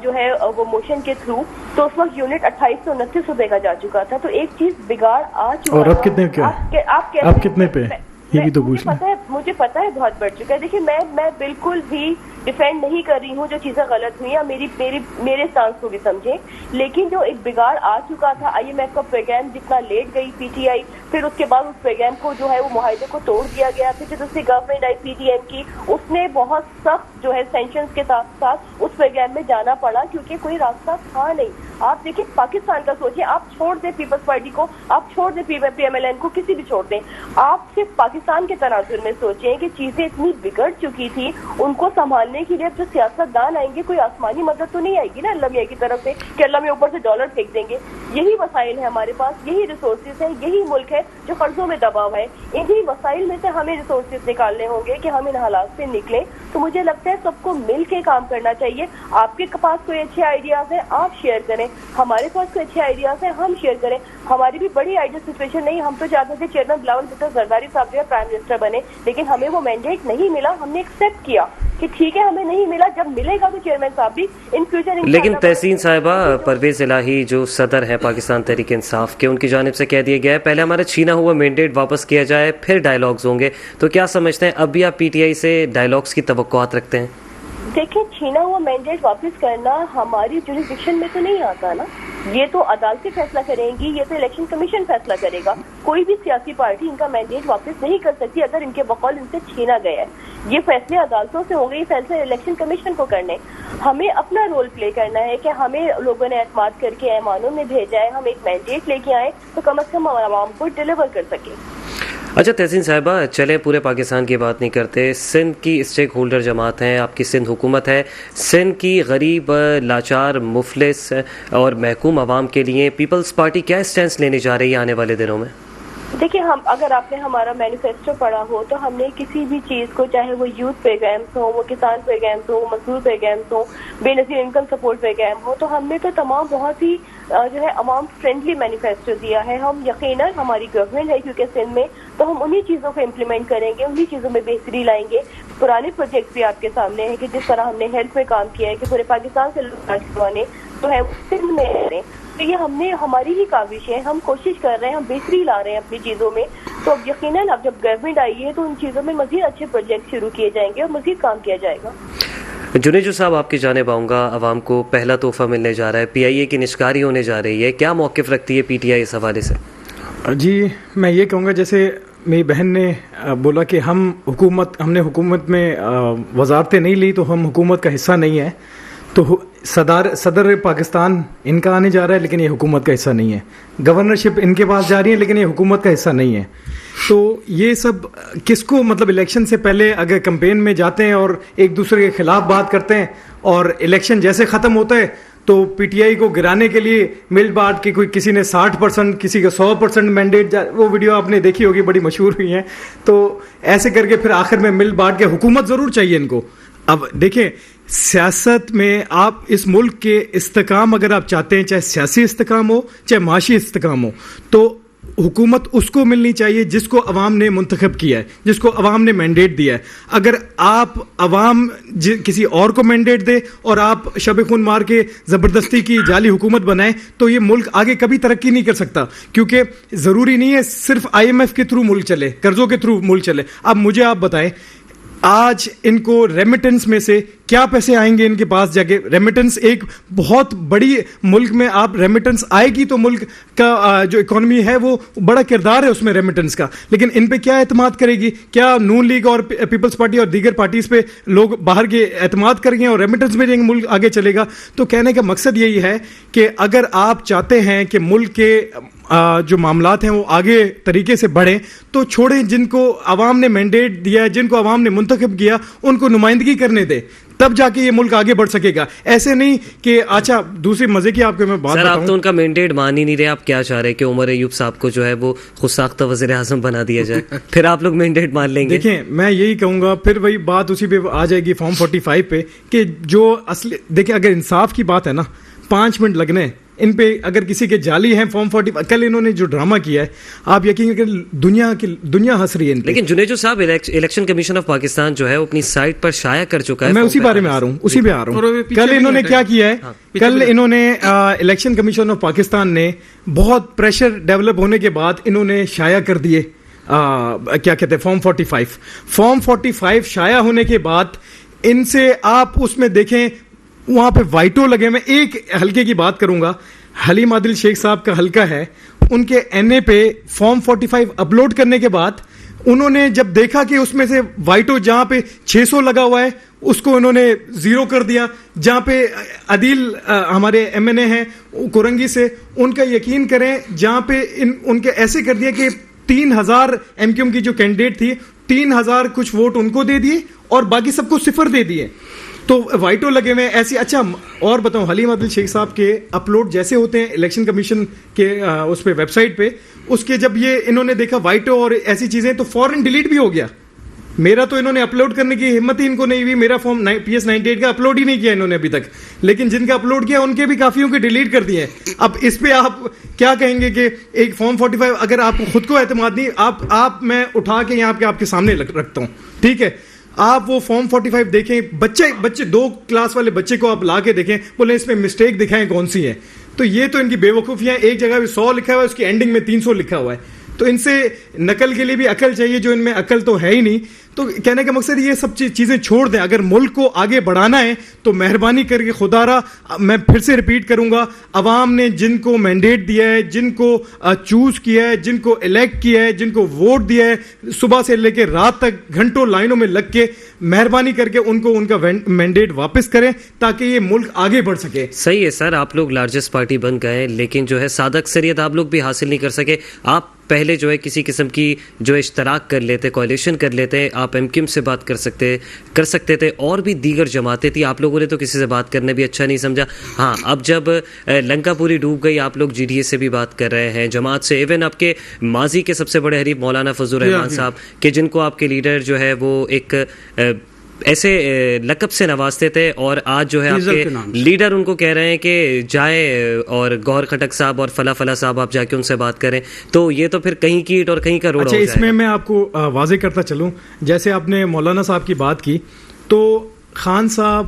Speaker 4: جو ہے وہ موشن کے تھرو, تو اس وقت یونٹ 28 سے 29 روپے کا جا چکا تھا. تو ایک چیز بگاڑ آ چکا.
Speaker 3: اور اب کتنے کیا آپ کتنے پہ, یہ بھی تو پوچھ لیں.
Speaker 4: مجھے پتا ہے بہت بڑھ چکا ہے. دیکھیے میں بالکل بھی ڈیفینڈ نہیں کر رہی ہوں جو چیزیں غلط ہوئی ہیں, میرے سانس کو بھی سمجھیں, لیکن جو ایک بگاڑ آ چکا تھا, آئی ایم ایف کا پروگرام جتنا لیٹ گئی پی ٹی آئی, پھر اس کے بعد اس پروگرام کو جو ہے وہ معاہدے کو توڑ دیا گیا. پھر جب اس سے گورنمنٹ آئی پی ٹی ایم کی, اس نے بہت سخت جو ہے سینکشنز کے ساتھ ساتھ اس پروگرام میں جانا پڑا, کیونکہ کوئی راستہ تھا نہیں. آپ دیکھیں پاکستان کا سوچیں, آپ چھوڑ دیں پیپلز پارٹی کو, آپ چھوڑ دیں پی ایم ایل این کو, کسی بھی چھوڑ دیں, آپ صرف پاکستان کے تناظر میں سوچیں کہ چیزیں اتنی بگڑ چکی تھی, ان کو سنبھالنے کے لیے اب جو سیاست دان آئیں گے, کوئی آسمانی مدد تو نہیں آئے گی نا اللہ میاں کی طرف سے کہ اللہ میاں اوپر سے ڈالر پھینک دیں گے. یہی وسائل ہیں ہمارے پاس, یہی ریسورسز ہیں, یہی ملک ہے جو قرضوں میں دباؤ ہے. انہی وسائل میں سے ہمیں ریسورسز نکالنے ہوں گے کہ ہم ان حالات سے نکلیں. تو مجھے لگتا ہے سب کو مل کے کام کرنا چاہیے. آپ کے پاس کوئی اچھے آئیڈیاز ہیں آپ شیئر کریں, ہمارے پاس کوئی اچھے آئیڈیاز ہیں ہم شیئر کریں. ہماری بھی بڑی آئیڈیا سچویشن نہیں, ہم تو چاہتے تھے چیئرمین بلاول بھٹو زرداری صاحب جو ہے پرائم منسٹر بنے, لیکن ہمیں وہ مینڈیٹ نہیں ملا. ہم نے ایکسیپٹ کیا کہ ٹھیک ہے ہمیں نہیں ملا, جب ملے گا تو چیئرمین صاحب بھی ان فیوچر.
Speaker 1: لیکن تحسین صاحبہ, پرویز الہی جو صدر ہے پاکستان تحریک انصاف کے, ان کی جانب سے کہہ دیا گیا ہے پہلے ہمارا چھینا ہوا مینڈیٹ واپس کیا جائے پھر ڈائیلاگز ہوں گے. تو کیا سمجھتے ہیں اب بھی آپ پی ٹی آئی سے ڈائیلاگز کی توقعات رکھتے ہیں؟
Speaker 4: دیکھیں, چھینا ہوا مینڈیٹ واپس کرنا ہماری جوریسڈکشن میں تو نہیں آتا نا, یہ تو عدالتیں فیصلہ کریں گی, یہ تو الیکشن کمیشن فیصلہ کرے گا. کوئی بھی سیاسی پارٹی ان کا مینڈیٹ واپس نہیں کر سکتی اگر ان کے بقول ان سے چھینا گیا ہے. یہ فیصلے عدالتوں سے ہوں گے, یہ فیصلے الیکشن کمیشن کو کرنے. ہمیں اپنا رول پلے کرنا ہے کہ ہمیں لوگوں نے اعتماد کر کے ایوانوں میں بھیجا ہے, ہم ایک مینڈیٹ لے کے آئیں تو کم از کم عوام کو ڈیلیور کر سکیں.
Speaker 1: اچھا تحسین صاحبہ, چلیں پورے پاکستان کی بات نہیں کرتے, سندھ کی اسٹیک ہولڈر جماعت ہیں, آپ کی سندھ حکومت ہے, سندھ کی غریب, لاچار, مفلس اور محکوم عوام کے لیے پیپلز پارٹی کیا اسٹینس لینے جا رہی ہے آنے والے دنوں میں؟
Speaker 4: دیکھیے, اگر آپ نے ہمارا مینیفیسٹو پڑھا ہو تو ہم نے کسی بھی چیز کو, چاہے وہ یوتھ پروگرامس ہوں, وہ کسان پروگرامس ہوں, مزدور پروگرامس ہوں, بے نظیر انکم سپورٹ پروگرام ہو, تو ہم نے تو تمام بہت ہی جو ہے عوام فرینڈلی مینیفیسٹو دیا ہے. ہم یقیناً ہماری گورنمنٹ ہے کیونکہ سندھ میں, تو ہم انہی چیزوں کو امپلیمنٹ کریں گے, انہی چیزوں میں بہتری لائیں گے. پرانے پروجیکٹ بھی آپ کے سامنے ہیں کہ جس طرح ہم نے ہیلتھ میں کام کیا ہے کہ پورے پاکستان سے لوگ کروانے جو ہے سندھ میں رہ رہے ہیں. تو یہ ہماری ہی کاوش ہے, ہم کوشش کر رہے ہیں, ہم بہتری لا رہے ہیں اپنی چیزوں میں. تو اب یقیناً اب جب گورنمنٹ آئی ہے تو ان چیزوں میں مزید اچھے پروجیکٹ شروع کیے جائیں گے اور مزید کام کیا جائے گا.
Speaker 1: جنیجو صاحب, آپ کی جانب آؤں گا. عوام کو پہلا تحفہ ملنے جا رہا ہے, پی آئی اے کی نشکاری ہونے جا رہی ہے, کیا موقف رکھتی ہے پی ٹی آئی اس حوالے سے؟
Speaker 3: جی, میں یہ کہوں گا جیسے میری بہن نے بولا کہ ہم نے حکومت میں وزارتیں نہیں لی تو ہم حکومت کا حصہ نہیں ہے. تو صدر پاکستان ان کا آنے جا رہا ہے لیکن یہ حکومت کا حصہ نہیں ہے. گورنرشپ ان کے پاس جا رہی ہے لیکن یہ حکومت کا حصہ نہیں ہے. تو یہ سب کس کو, مطلب الیکشن سے پہلے اگر کمپین میں جاتے ہیں اور ایک دوسرے کے خلاف بات کرتے ہیں اور الیکشن جیسے ختم ہوتا ہے تو پی ٹی آئی کو گرانے کے لیے مل بانٹ کے, کوئی کسی نے 60%, کسی کا 100% مینڈیٹ, وہ ویڈیو آپ نے دیکھی ہوگی, بڑی مشہور ہوئی ہیں. تو ایسے کر کے پھر آخر میں مل بانٹ کے, حکومت ضرور چاہیے ان کو. اب دیکھیں, سیاست میں آپ اس ملک کے استحکام اگر آپ چاہتے ہیں, چاہے سیاسی استحکام ہو چاہے معاشی استحکام ہو, تو حکومت اس کو ملنی چاہیے جس کو عوام نے منتخب کیا ہے, جس کو عوام نے مینڈیٹ دیا ہے. اگر آپ عوام کسی اور کو مینڈیٹ دے اور آپ شب خون مار کے زبردستی کی جعلی حکومت بنائیں تو یہ ملک آگے کبھی ترقی نہیں کر سکتا, کیونکہ ضروری نہیں ہے صرف IMF کے تھرو ملک چلے, قرضوں کے تھرو ملک چلے. اب مجھے آپ بتائیں آج ان کو ریمیٹنس میں سے کیا پیسے آئیں گے ان کے پاس جا کے؟ ریمیٹنس ایک بہت بڑی, ملک میں آپ ریمیٹنس آئے گی تو ملک کا جو اکانومی ہے وہ بڑا کردار ہے اس میں ریمیٹنس کا, لیکن ان پہ کیا اعتماد کرے گی؟ کیا نون لیگ اور پیپلز پارٹی اور دیگر پارٹیز پہ لوگ باہر کے اعتماد کریں گے اور ریمیٹنس میں جائیں گے, ملک آگے چلے گا؟ تو کہنے کا مقصد یہی ہے کہ اگر آپ چاہتے ہیں کہ ملک کے جو معاملات ہیں وہ آگے طریقے سے بڑھیں تو چھوڑیں, جن کو عوام نے مینڈیٹ دیا ہے, جن کو عوام نے منتخب کیا, ان کو نمائندگی کرنے دیں, تب جا کے یہ ملک آگے بڑھ سکے گا. ایسے نہیں کہ اچھا دوسری مزے کی آپ کو میں بات بتاؤں,
Speaker 1: آپ تو ان کا مینڈیٹ مان ہی نہیں رہے, آپ کیا چاہ رہے کہ عمر ایوب صاحب کو جو ہے وہ خود ساختہ وزیر اعظم بنا دیا جائے, پھر آپ لوگ مینڈیٹ مان لیں گے؟
Speaker 3: دیکھیں میں یہی کہوں گا, پھر وہی بات اسی پہ آ جائے گی فارم 45 پہ, کہ جو اصل دیکھیں اگر انصاف کی بات ہے نا 5 منٹ لگنے ان پہ, اگر کسی کے جعلی ہیں فارم 45, کل انہوں نے جو ڈرامہ کیا ہے آپ یقین کریں دنیا ہنس رہی ہے ان پہ.
Speaker 1: لیکن جنیجو صاحب الیکشن کمیشن آف پاکستان جو ہے وہ اپنی سائٹ پر شائع کر چکا ہے,
Speaker 3: میں اسی بارے میں آ رہا ہوں, اسی پہ آ رہا ہوں. کل انہوں نے کیا کیا ہے, کل انہوں نے الیکشن کمیشن آف پاکستان نے بہت پریشر ڈیولپ ہونے کے بعد انہوں نے شائع کر دیے کیا کہتے ہیں فارم 45. فارم 45 شائع ہونے کے بعد ان سے آپ اس میں دیکھیں وہاں پہ وائٹو لگے. میں ایک حلقے کی بات کروں گا, حلیم عادل شیخ صاحب کا حلقہ ہے, ان کے NA پہ فارم 45 اپلوڈ کرنے کے بعد انہوں نے جب دیکھا کہ اس میں سے وائٹو جہاں پہ 600 لگا ہوا ہے اس کو انہوں نے 0 کر دیا, جہاں پہ عدیل ہمارے MNA ہیں کورنگی سے, ان کا یقین کریں جہاں پہ ان کے ایسے کر دیا کہ 3000 MQM کی جو کینڈیڈیٹ تھی 3000 کچھ ووٹ ان کو دے دیے اور باقی سب کو 0 دے دیے. تو وائٹو لگے ہوئے ایسی. اچھا اور بتاؤں, حلیم عادل شیخ صاحب کے اپلوڈ جیسے ہوتے ہیں الیکشن کمیشن کے اس پہ ویب سائٹ پہ, اس کے جب یہ انہوں نے دیکھا وائٹو اور ایسی چیزیں تو فوراً ڈیلیٹ بھی ہو گیا. میرا تو انہوں نے اپلوڈ کرنے کی ہمت ہی ان کو نہیں ہوئی, میرا فارم PS 98 کا اپلوڈ ہی نہیں کیا انہوں نے ابھی تک, لیکن جن کا اپلوڈ کیا ان کے بھی کافیوں کے ڈیلیٹ کر دیے. اب اس پہ آپ کیا کہیں گے کہ ایک فارم 45 اگر آپ کو خود کو اعتماد نہیں, آپ میں اٹھا کے یہاں پہ آپ کے سامنے رکھتا ہوں, ٹھیک ہے, آپ وہ فارم 45 دیکھیں, بچے 2 کلاس والے بچے کو آپ لا کے دیکھیں, بولیں اس میں مسٹیک دکھائیں کون سی ہے, تو یہ تو ان کی بے وقوفیاں. ایک جگہ پہ 100 لکھا ہوا ہے, اس کی اینڈنگ میں 300 لکھا ہوا ہے, تو ان سے نقل کے لیے بھی عقل چاہیے, جو ان میں عقل تو ہے ہی نہیں. تو کہنے کا مقصد یہ سب چیزیں چھوڑ دیں. اگر ملک کو آگے بڑھانا ہے تو مہربانی کر کے خدا را, میں پھر سے ریپیٹ کروں گا, عوام نے جن کو مینڈیٹ دیا ہے, جن کو چوز کیا ہے, جن کو الیکٹ کیا ہے, جن کو ووٹ دیا ہے, صبح سے لے کے رات تک گھنٹوں لائنوں میں لگ کے, مہربانی کر کے ان کو ان کا مینڈیٹ واپس کریں تاکہ یہ ملک آگے بڑھ سکے.
Speaker 1: صحیح ہے سر, آپ لوگ لارجسٹ پارٹی بن گئے لیکن جو ہے سادہ اکثریت آپ لوگ بھی حاصل نہیں کر سکے. آپ پہلے جو ہے کسی قسم کی جو اشتراک کر لیتے, کوalition کر لیتے, آپ MQM سے بات کر سکتے تھے, اور بھی دیگر جماعتیں تھیں, آپ لوگوں نے تو کسی سے بات کرنے بھی اچھا نہیں سمجھا. ہاں اب جب لنکا پوری ڈوب گئی, آپ لوگ GDA سے بھی بات کر رہے ہیں, جماعت سے, ایون آپ کے ماضی کے سب سے بڑے حریف مولانا فضل الرحمان صاحب کہ جن کو آپ کے لیڈر جو ہے وہ ایک ایسے لقب سے نوازتے تھے, اور آج جو ہے آپ کے لیڈر ان کو کہہ رہے ہیں کہ جائیں اور گوہر خٹک صاحب اور فلاں صاحب آپ جا کے ان سے بات کریں, تو یہ تو پھر کہیں کی اینٹ اور کہیں کا روڑا ہو جائے گا.
Speaker 3: اس میں آپ کو واضح کرتا چلوں, جیسے آپ نے مولانا صاحب کی بات کی, تو خان صاحب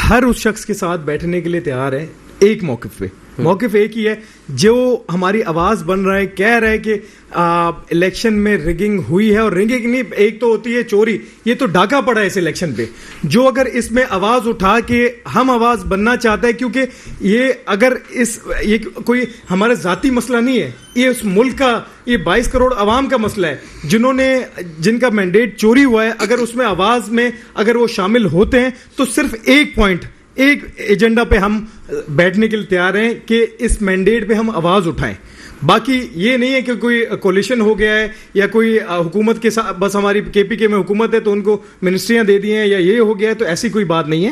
Speaker 3: ہر اس شخص کے ساتھ بیٹھنے کے لیے تیار ہے ایک موقف پہ. موقف ایک ہی ہے, جو ہماری آواز بن رہا ہے, کہہ رہا ہے کہ الیکشن میں ریگنگ ہوئی ہے, اور ریگنگ نہیں, ایک تو ہوتی ہے چوری, یہ تو ڈاکہ پڑا ہے اس الیکشن پہ. جو اگر اس میں آواز اٹھا کے ہم آواز بننا چاہتا ہے, کیونکہ یہ اگر یہ کوئی ہمارا ذاتی مسئلہ نہیں ہے, یہ اس ملک کا, یہ 22 کروڑ عوام کا مسئلہ ہے, جن کا مینڈیٹ چوری ہوا ہے. اگر اس میں آواز میں اگر وہ شامل ہوتے ہیں تو صرف ایک پوائنٹ, ایک ایجنڈا پہ ہم بیٹھنے کے لیے تیار ہیں کہ اس مینڈیٹ پہ ہم آواز اٹھائیں. باقی یہ نہیں ہے کہ کوئی کولیشن ہو گیا ہے یا کوئی حکومت کے ساتھ, بس ہماری KPK میں حکومت ہے تو ان کو منسٹریاں دے دی ہیں یا یہ ہو گیا ہے, تو ایسی کوئی بات نہیں ہے.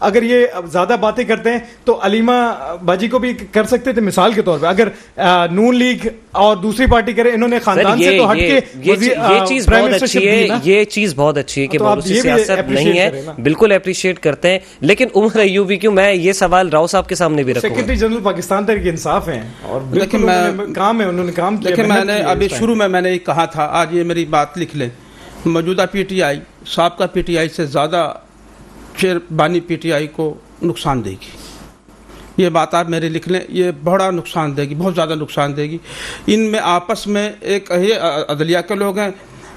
Speaker 3: اگر یہ زیادہ باتیں کرتے ہیں تو علیمہ باجی کو بھی کر سکتے تھے مثال کے طور پہ. اگر نون لیگ اور دوسری پارٹی کرے, انہوں نے خاندان سے تو ہٹ کے
Speaker 1: یہ چیز بہت اچھی ہے, یہ چیز بہت اچھی ہے کہ مولوی سیاست نہیں ہے, بالکل اپریشیٹ کرتے ہیں. لیکن عمر ایوبی کیوں, میں یہ سوال راؤ صاحب کے سامنے بھی رکھوں گا.
Speaker 3: سیکرٹری جنرل پاکستان تحریک انصاف ہیں اور کام ہے, انہوں نے کام کیا.
Speaker 2: لیکن میں نے ابھی شروع میں نے کہا تھا, آج یہ میری بات لکھ لیں, موجودہ پی ٹی آئی سابقہ پی ٹی آئی سے زیادہ چیئر بانی پی ٹی آئی کو نقصان دے گی. یہ بات آپ میرے لکھ لیں, یہ بڑا نقصان دے گی, بہت زیادہ نقصان دے گی. ان میں آپس میں ایک عدلیہ کے لوگ ہیں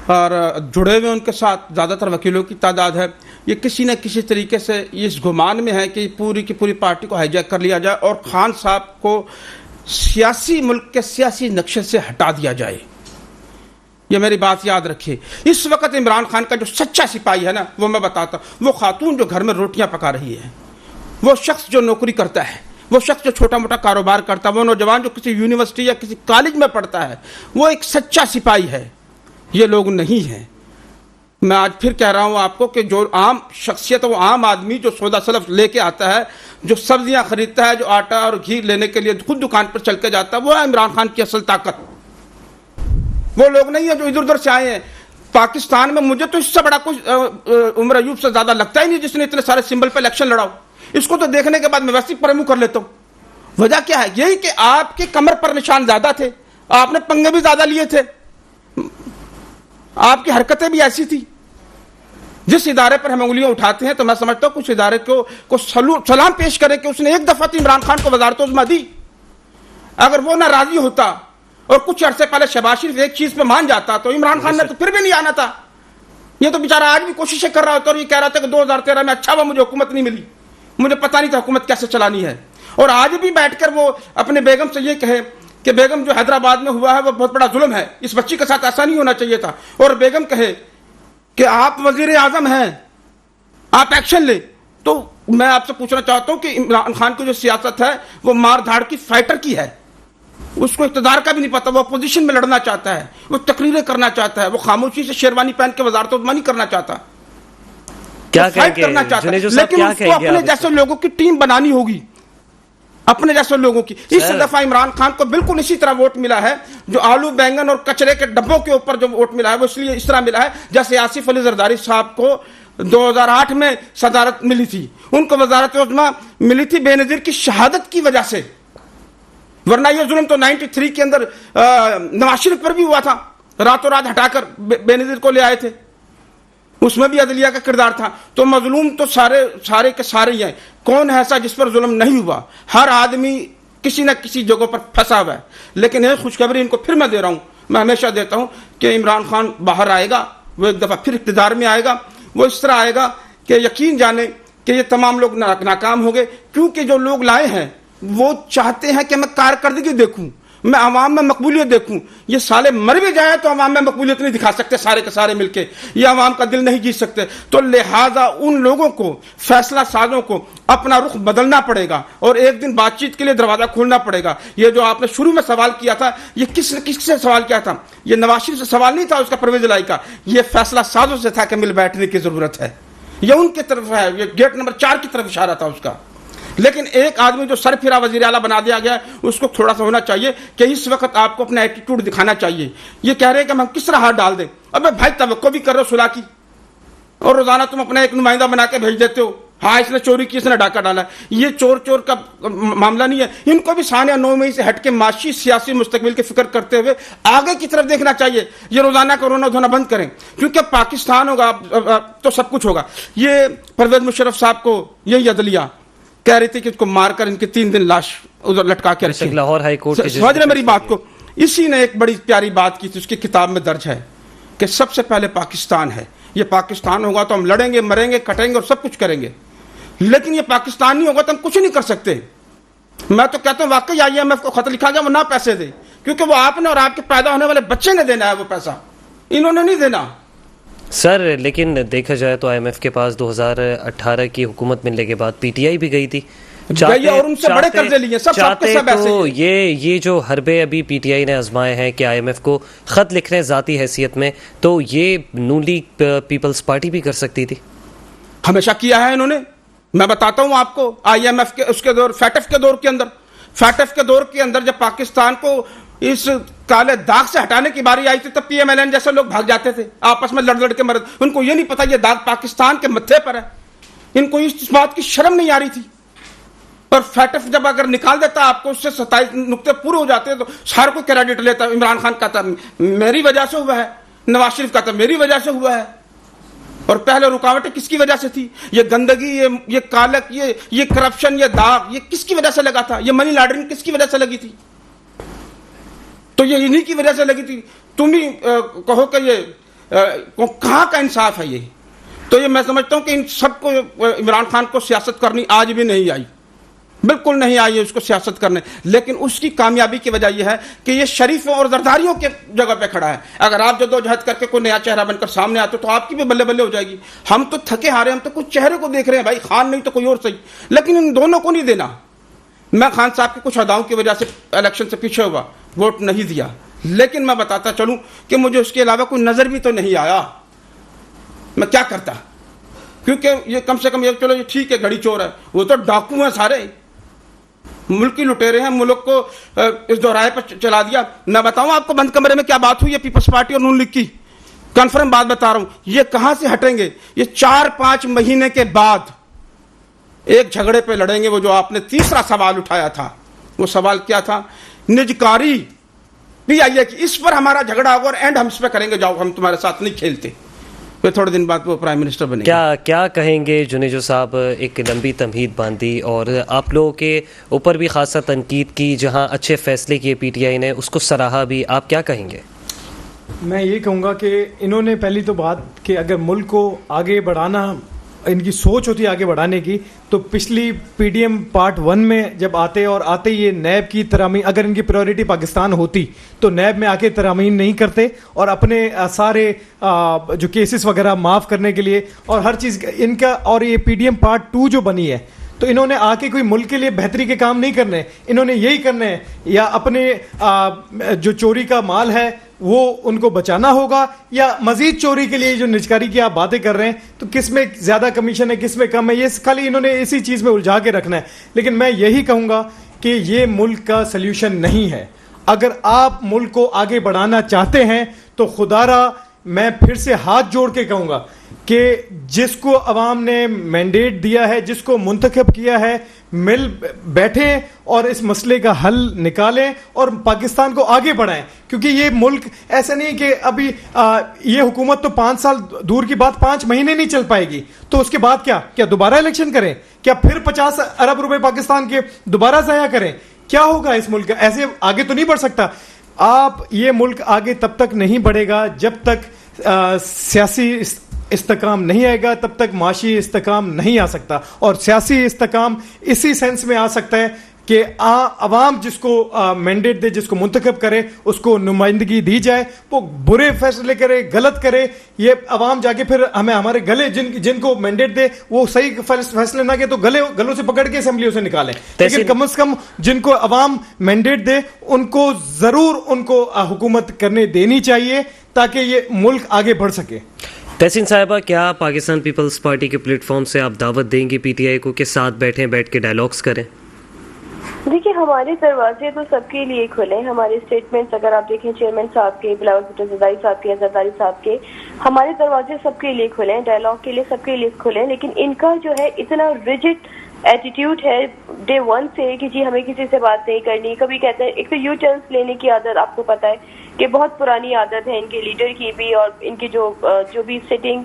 Speaker 2: اور جڑے ہوئے ان کے ساتھ زیادہ تر وکیلوں کی تعداد ہے. یہ کسی نہ کسی طریقے سے اس گمان میں ہے کہ پوری کی پوری پارٹی کو ہائی جیک کر لیا جائے اور خان صاحب کو سیاسی ملک کے سیاسی نقشے سے ہٹا دیا جائے. یہ میری بات یاد رکھیے. اس وقت عمران خان کا جو سچا سپاہی ہے نا, وہ میں بتاتا ہوں, وہ خاتون جو گھر میں روٹیاں پکا رہی ہے, وہ شخص جو نوکری کرتا ہے, وہ شخص جو چھوٹا موٹا کاروبار کرتا ہے, وہ نوجوان جو کسی یونیورسٹی یا کسی کالج میں پڑھتا ہے, وہ ایک سچا سپاہی ہے. یہ لوگ نہیں ہیں. میں آج پھر کہہ رہا ہوں آپ کو کہ جو عام شخصیت, وہ عام آدمی جو سودا سلف لے کے آتا ہے, جو سبزیاں خریدتا ہے, جو آٹا اور گھی لینے کے لیے خود دکان پر چل کے جاتا ہے, وہ ہے عمران خان کی اصل طاقت. وہ لوگ نہیں ہیں جو ادھر ادھر سے آئے ہیں. پاکستان میں مجھے تو اس سے بڑا کچھ عمر ایوب سے زیادہ لگتا ہی نہیں جس نے اتنے سارے سمبل پہ الیکشن لڑاؤ. اس کو تو دیکھنے کے بعد میں ویسے پر منہ کر لیتا ہوں. وجہ کیا ہے؟ یہی کہ آپ کے کمر پر نشان زیادہ تھے, آپ نے پنگے بھی زیادہ لیے تھے, آپ کی حرکتیں بھی ایسی تھی. جس ادارے پر ہم انگلیاں اٹھاتے ہیں تو میں سمجھتا ہوں کچھ ادارے کو سلام پیش کرے کہ اس نے ایک دفعہ عمران خان کو وزارت عظمیٰ دی. اگر وہ ناراضی ہوتا اور کچھ عرصے پہلے شہباز شریف ایک چیز پہ مان جاتا تو عمران خان نے تو پھر بھی نہیں آنا تھا. یہ تو بیچارہ آج بھی کوششیں کر رہا ہوتا اور یہ کہہ رہا تھا کہ 2013 میں اچھا ہوا مجھے حکومت نہیں ملی, مجھے پتہ نہیں تھا حکومت کیسے چلانی ہے. اور آج بھی بیٹھ کر وہ اپنے بیگم سے یہ کہے کہ بیگم جو حیدرآباد میں ہوا ہے وہ بہت بڑا ظلم ہے, اس بچی کے ساتھ ایسا نہیں ہونا چاہیے تھا. اور بیگم کہے کہ آپ وزیر اعظم ہیں, آپ ایکشن لیں. تو میں آپ سے پوچھنا چاہتا ہوں کہ عمران خان کی جو سیاست ہے وہ مار دھاڑ کی فائٹر کی ہے. اس کو اقتدار کا بھی نہیں پتا, وہ اپوزیشن میں لڑنا چاہتا ہے, وہ تقریریں کرنا چاہتا ہے, وہ خاموشی سے شیروانی پہن کے وزارت عظمیٰ نہیں کرنا چاہتا,
Speaker 1: کیا
Speaker 2: فائٹ کرنا چاہتا ہے. لیکن اس کو اپنے جیسے لوگوں کی ٹیم بنانی ہوگی, اپنے جیسے لوگوں کی. اس دفعہ عمران خان کو بالکل اسی طرح ووٹ ملا ہے جو آلو بینگن اور کچرے کے ڈبوں کے اوپر جو ووٹ ملا ہے وہ اس لیے اس طرح ملا ہے جیسے آصف علی زرداری صاحب کو 2008 میں صدارت ملی تھی, ان کو وزارت عظمیٰ ملی تھی بے نظیر کی شہادت کی وجہ سے. ورنہ یہ ظلم تو 93 کے اندر نواز شریف پر بھی ہوا تھا, راتوں رات ہٹا کر بے نظیر کو لے آئے تھے, اس میں بھی عدلیہ کا کردار تھا. تو مظلوم تو سارے کے سارے ہی ہیں. کون ہے ایسا جس پر ظلم نہیں ہوا؟ ہر آدمی کسی نہ کسی جگہ پر پھنسا ہوا ہے. لیکن ایک خوشخبری ان کو پھر میں دے رہا ہوں, میں ہمیشہ دیتا ہوں کہ عمران خان باہر آئے گا, وہ ایک دفعہ پھر اقتدار میں آئے گا. وہ اس طرح آئے گا کہ یقین جانیں کہ یہ تمام لوگ ناکام ہو گئے, کیونکہ جو لوگ لائے ہیں وہ چاہتے ہیں کہ میں کارکردگی دیکھوں, میں عوام میں مقبولیت دیکھوں. یہ سالے مر بھی جائیں تو عوام میں مقبولیت نہیں دکھا سکتے سارے کے سارے مل کے, یہ عوام کا دل نہیں جیت سکتے. تو لہٰذا ان لوگوں کو, فیصلہ سازوں کو اپنا رخ بدلنا پڑے گا اور ایک دن بات چیت کے لیے دروازہ کھولنا پڑے گا. یہ جو آپ نے شروع میں سوال کیا تھا, یہ کس سے سوال کیا تھا؟ یہ نواز شریف سے سوال نہیں تھا اس کا, پرویز الہی کا. یہ فیصلہ سازوں سے تھا کہ مل بیٹھنے کی ضرورت ہے. یہ ان کی طرف ہے, یہ گیٹ نمبر 4 کی طرف اشارہ تھا اس کا. لیکن ایک آدمی جو سر پھرا وزیر اعلیٰ بنا دیا گیا, اس کو تھوڑا سا ہونا چاہیے کہ اس وقت آپ کو اپنا ایٹیٹیوڈ دکھانا چاہیے. یہ کہہ رہے ہیں کہ ہم کس طرح ہاتھ ڈال دیں. ابے بھائی توقع بھی کر رہے ہو صلح کی, اور روزانہ تم اپنا ایک نمائندہ بنا کے بھیج دیتے ہو, ہاں اس نے چوری کی, اس نے ڈاکہ ڈالا. یہ چور کا معاملہ نہیں ہے. ان کو بھی سانیہ 9 مئی سے ہٹ کے معاشی سیاسی مستقبل کی فکر کرتے ہوئے آگے کی طرف دیکھنا چاہیے. یہ روزانہ کا رونا دھونا بند کریں, کیونکہ پاکستان ہوگا تو سب کچھ ہوگا. یہ پرویز مشرف صاحب کو یہی عدلیہ کہہ رہی تھی کہ اس کو مار کر ان کی 3 دن لاش ادھر لٹکا کے رکھی.
Speaker 1: لاہور ہائی کورٹ
Speaker 2: سمجھ رہے میری بات کو؟ اسی نے ایک بڑی پیاری بات کی تھی, اس کی کتاب میں درج ہے کہ سب سے پہلے پاکستان ہے. یہ پاکستان ہوگا تو ہم لڑیں گے, مریں گے, کٹیں گے اور سب کچھ کریں گے. لیکن یہ پاکستان نہیں ہوگا تو ہم کچھ نہیں کر سکتے. میں تو کہتا ہوں واقعی IMF کو خط لکھا گیا وہ نہ پیسے دے, کیونکہ وہ آپ نے اور آپ کے پیدا ہونے والے بچے نے دینا ہے وہ پیسہ, انہوں نے نہیں دینا.
Speaker 1: سر لیکن دیکھا جائے تو IMF کے پاس 2018 کی حکومت ملنے کے بعد PTI بھی گئی تھی,
Speaker 2: اور ان سے بڑے قرضے لیے.
Speaker 1: تو یہ جو حربے ابھی PTI نے آزمائے ہیں کہ IMF کو خط لکھ رہے ہیں ذاتی حیثیت میں, تو یہ نون لیگ پیپلز پارٹی بھی کر سکتی تھی.
Speaker 2: ہمیشہ کیا ہے انہوں نے. میں بتاتا ہوں آپ کو, IMF کے اس کے دور, فیٹف کے دور کے اندر جب پاکستان کو اس کالے داغ سے ہٹانے کی باری آئی تھی تب PMLN جیسے لوگ بھاگ جاتے تھے آپس میں لڑ کے مرد. ان کو یہ نہیں پتا یہ داغ پاکستان کے متھے پر ہے, ان کو اس بات کی شرم نہیں آ رہی تھی. اور فیٹف جب اگر نکال دیتا آپ کو اس سے 27 نقطے پورے ہو جاتے تو ہر کوئی کریڈٹ لیتا. عمران خان کہتا میری وجہ سے ہوا ہے, نواز شریف کہتا میری وجہ سے ہوا ہے. اور پہلے رکاوٹیں کس کی وجہ سے تھی؟ یہ گندگی, یہ کالک, یہ کرپشن, یہ داغ, یہ کس کی وجہ سے لگا تھا؟ یہ منی لانڈرنگ کس کی وجہ سے لگی تھی؟ تو یہ انہی کی وجہ سے لگی تھی. تم ہی کہو کہ یہ کہاں کا انصاف ہے یہ؟ تو یہ میں سمجھتا ہوں کہ ان سب کو, عمران خان کو سیاست کرنی آج بھی نہیں آئی, بالکل نہیں آئی ہے اس کو سیاست کرنے. لیکن اس کی کامیابی کی وجہ یہ ہے کہ یہ شریفوں اور زرداریوں کے جگہ پہ کھڑا ہے. اگر آپ جدوجہد کر کے کوئی نیا چہرہ بن کر سامنے آتے تو آپ کی بھی بلے بلے ہو جائے گی. ہم تو تھکے ہارے, ہم تو کچھ چہرے کو دیکھ رہے ہیں بھائی, خان نہیں تو کوئی اور صحیح, لیکن ان دونوں کو نہیں دینا. میں خان صاحب کی کچھ اداؤں کی وجہ سے الیکشن سے پیچھے ہوا, ووٹ نہیں دیا, لیکن میں بتاتا چلوں کہ مجھے اس کے علاوہ کوئی نظر بھی تو نہیں آیا. میں کیا کرتا, کیونکہ یہ کم سے کم یہ چلو یہ ٹھیک ہے گھڑی چور ہے, وہ تو ڈاکو ہیں سارے, ملک کی لٹیرے ہیں, ملک کو اس دوراہے پر چلا دیا. میں بتاؤں آپ کو بند کمرے میں کیا بات ہوئی ہے پیپلز پارٹی اور نون لیگ کی, کنفرم بات بتا رہا ہوں. یہ کہاں سے ہٹیں گے؟ یہ 4-5 مہینے کے بعد ایک جھگڑے پہ لڑیں گے. وہ جو آپ نے تیسرا سوال اٹھایا تھا, وہ سوال کیا تھا؟ نجکاری PIA کی, اس پر ہمارا جھگڑا ہوگا اور اینڈ ہم اس پہ کریں گے, جاؤ ہم تمہارے ساتھ نہیں کھیلتے. پھر تھوڑے دن بعد وہ پرائم منسٹر بنے.
Speaker 1: کیا کہیں گے جنیجو صاحب؟ ایک لمبی تمہید باندھی اور آپ لوگوں کے اوپر بھی خاصا تنقید کی, جہاں اچھے فیصلے کیے PTI نے, اس کو سراہا بھی. آپ کیا کہیں گے؟
Speaker 3: میں یہ کہوں گا کہ انہوں نے پہلی تو بات کہ اگر ملک کو آگے بڑھانا, ان کی سوچ ہوتی ہے آگے بڑھانے کی, تو پچھلی PDM پارٹ 1 میں جب آتے یہ نیب کی ترامین, اگر ان کی پریورٹی پاکستان ہوتی تو نیب میں آ کے ترامین نہیں کرتے اور اپنے سارے جو کیسز وغیرہ معاف کرنے کے لیے اور ہر چیز ان کا. اور یہ PDM پارٹ 2 جو بنی ہے تو انہوں نے آ کے کوئی ملک کے لیے بہتری کے کام نہیں کرنے, انہوں نے یہی کرنے ہیں یا اپنے جو چوری کا مال ہے وہ ان کو بچانا ہوگا, یا مزید چوری کے لیے جو نجکاری کی آپ باتیں کر رہے ہیں تو کس میں زیادہ کمیشن ہے کس میں کم ہے, یہ خالی انہوں نے اسی چیز میں الجھا کے رکھنا ہے. لیکن میں یہی کہوں گا کہ یہ ملک کا سلیوشن نہیں ہے. اگر آپ ملک کو آگے بڑھانا چاہتے ہیں تو خدا را میں پھر سے ہاتھ جوڑ کے کہوں گا کہ جس کو عوام نے مینڈیٹ دیا ہے, جس کو منتخب کیا ہے, مل بیٹھیں اور اس مسئلے کا حل نکالیں اور پاکستان کو آگے بڑھائیں. کیونکہ یہ ملک ایسا نہیں کہ ابھی یہ حکومت تو 5 سال دور کی بات 5 مہینے نہیں چل پائے گی, تو اس کے بعد کیا دوبارہ الیکشن کریں؟ کیا پھر 50 ارب روپے پاکستان کے دوبارہ ضائع کریں؟ کیا ہوگا اس ملک کا؟ ایسے آگے تو نہیں بڑھ سکتا. یہ ملک آگے تب تک نہیں بڑھے گا جب تک سیاسی استحکام نہیں آئے گا, تب تک معاشی استحکام نہیں آ سکتا. اور سیاسی استحکام اسی سینس میں آ سکتا ہے کہ عوام جس کو مینڈیٹ دے, جس کو منتخب کرے, اس کو نمائندگی دی جائے. وہ برے فیصلے کرے, غلط کرے, یہ عوام جا کے پھر ہمارے گلے جن کو مینڈیٹ دے وہ صحیح فیصلے نہ کہ تو گلوں سے پکڑ کے اسمبلیوں سے نکالیں. لیکن کم از کم جن کو عوام مینڈیٹ دے ان کو ضرور ان کو حکومت کرنے دینی چاہیے تاکہ یہ ملک آگے بڑھ سکے.
Speaker 1: تحسین صاحبہ, کیا پاکستان پیپلز پارٹی کے پلیٹ فارم سے آپ دعوت دیں گے PTI کو کہ ساتھ بیٹھ کے ڈائلاگس کریں؟
Speaker 4: دیکھیے ہمارے دروازے تو سب کے لیے کھلے ہیں. ہمارے اسٹیٹمنٹس اگر آپ دیکھیں چیئرمین صاحب کے, بلاول بھٹو زرداری صاحب کے, زرداری صاحب کے, ہمارے دروازے سب کے لیے کھلے ہیں, ڈائلاگ کے لیے سب کے لیے کھلے ہیں. لیکن ان کا جو ہے اتنا ریجڈ ایٹیٹیوڈ ہے ڈے 1 سے کہ جی ہمیں کسی سے بات نہیں کرنی. کبھی کہتے ہیں, ایک تو یو ٹرنس لینے کی عادت آپ کو پتہ ہے کہ بہت پرانی عادت ہے ان کے لیڈر کی بھی, اور ان کی جو بھی سٹنگ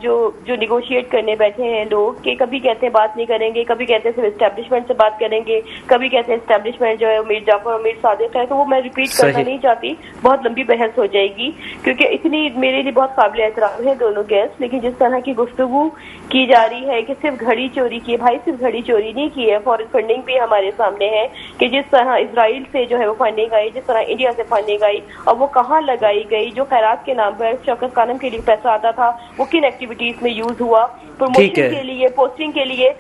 Speaker 4: جو نیگوشیٹ کرنے بیٹھے ہیں لوگ, کہ کبھی کہتے ہیں بات نہیں کریں گے, کبھی کہتے ہیں صرف اسٹیبلشمنٹ سے بات کریں گے, کبھی کہتے ہیں اسٹیبلشمنٹ جو ہے میر جعفر اور میر صادق ہے. تو وہ میں ریپیٹ کرنا نہیں چاہتی, بہت لمبی بحث ہو جائے گی, کیونکہ اتنی میرے لیے بہت قابل احترام ہے دونوں گیسٹ. لیکن جس طرح کی گفتگو کی جا رہی ہے کہ صرف گھڑی چوری کی, بھائی صرف گھڑی چوری نہیں کی ہے, فارن فنڈنگ بھی ہمارے سامنے ہے کہ جس طرح اسرائیل سے جو ہے وہ فنڈنگ آئی, جس طرح انڈیا سے فنڈنگ آئی, اور وہ کہاں لگائی گئی, جو خیرات کے نام پر شوکت خانم کے لیے پیسہ آتا تھا وہ کن ایکٹیویٹیز میں یوز ہوا, پروموشن کے لیے, پوسٹنگ کے لیے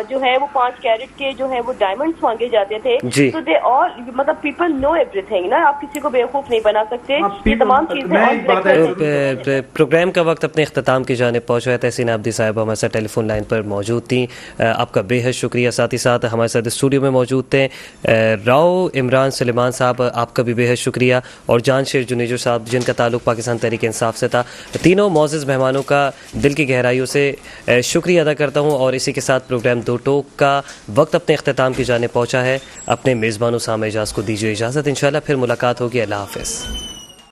Speaker 4: جو ہے وہ 5 کیرٹ کے جو ہے وہ ڈائمنڈس مانگے جاتے تھے. تو دے آل مطلب پیپل نو ایوری تھنگ نا, آپ کسی کو بیوقوف نہیں بنا سکتے. یہ تمام چیزیں.
Speaker 1: پروگرام کا وقت اپنے اختتام کی جانب پہنچا ہے. تحسین عابدی صاحب ہمارے ساتھ ٹیلی فون لائن پر موجود تھیں, آپ کا بے حد شکریہ. ساتھ ہی ساتھ ہمارے ساتھ اسٹوڈیو میں موجود تھے راؤ عمران سلیمان صاحب, آپ کا بھی بے حد شکریہ, اور جان شیر جنیجو صاحب جن کا تعلق پاکستان تحریک انصاف سے تھا. تینوں معزز مہمانوں کا دل کی گہرائیوں سے شکریہ ادا کرتا ہوں, اور اسی کے ساتھ پروگرام دو ٹوک کا وقت اپنے اختتام کی جانب پہنچا ہے. اپنے میزبان اسامہ اعجاز کو دیجیے اجازت, انشاءاللہ پھر ملاقات ہوگی. اللہ حافظ.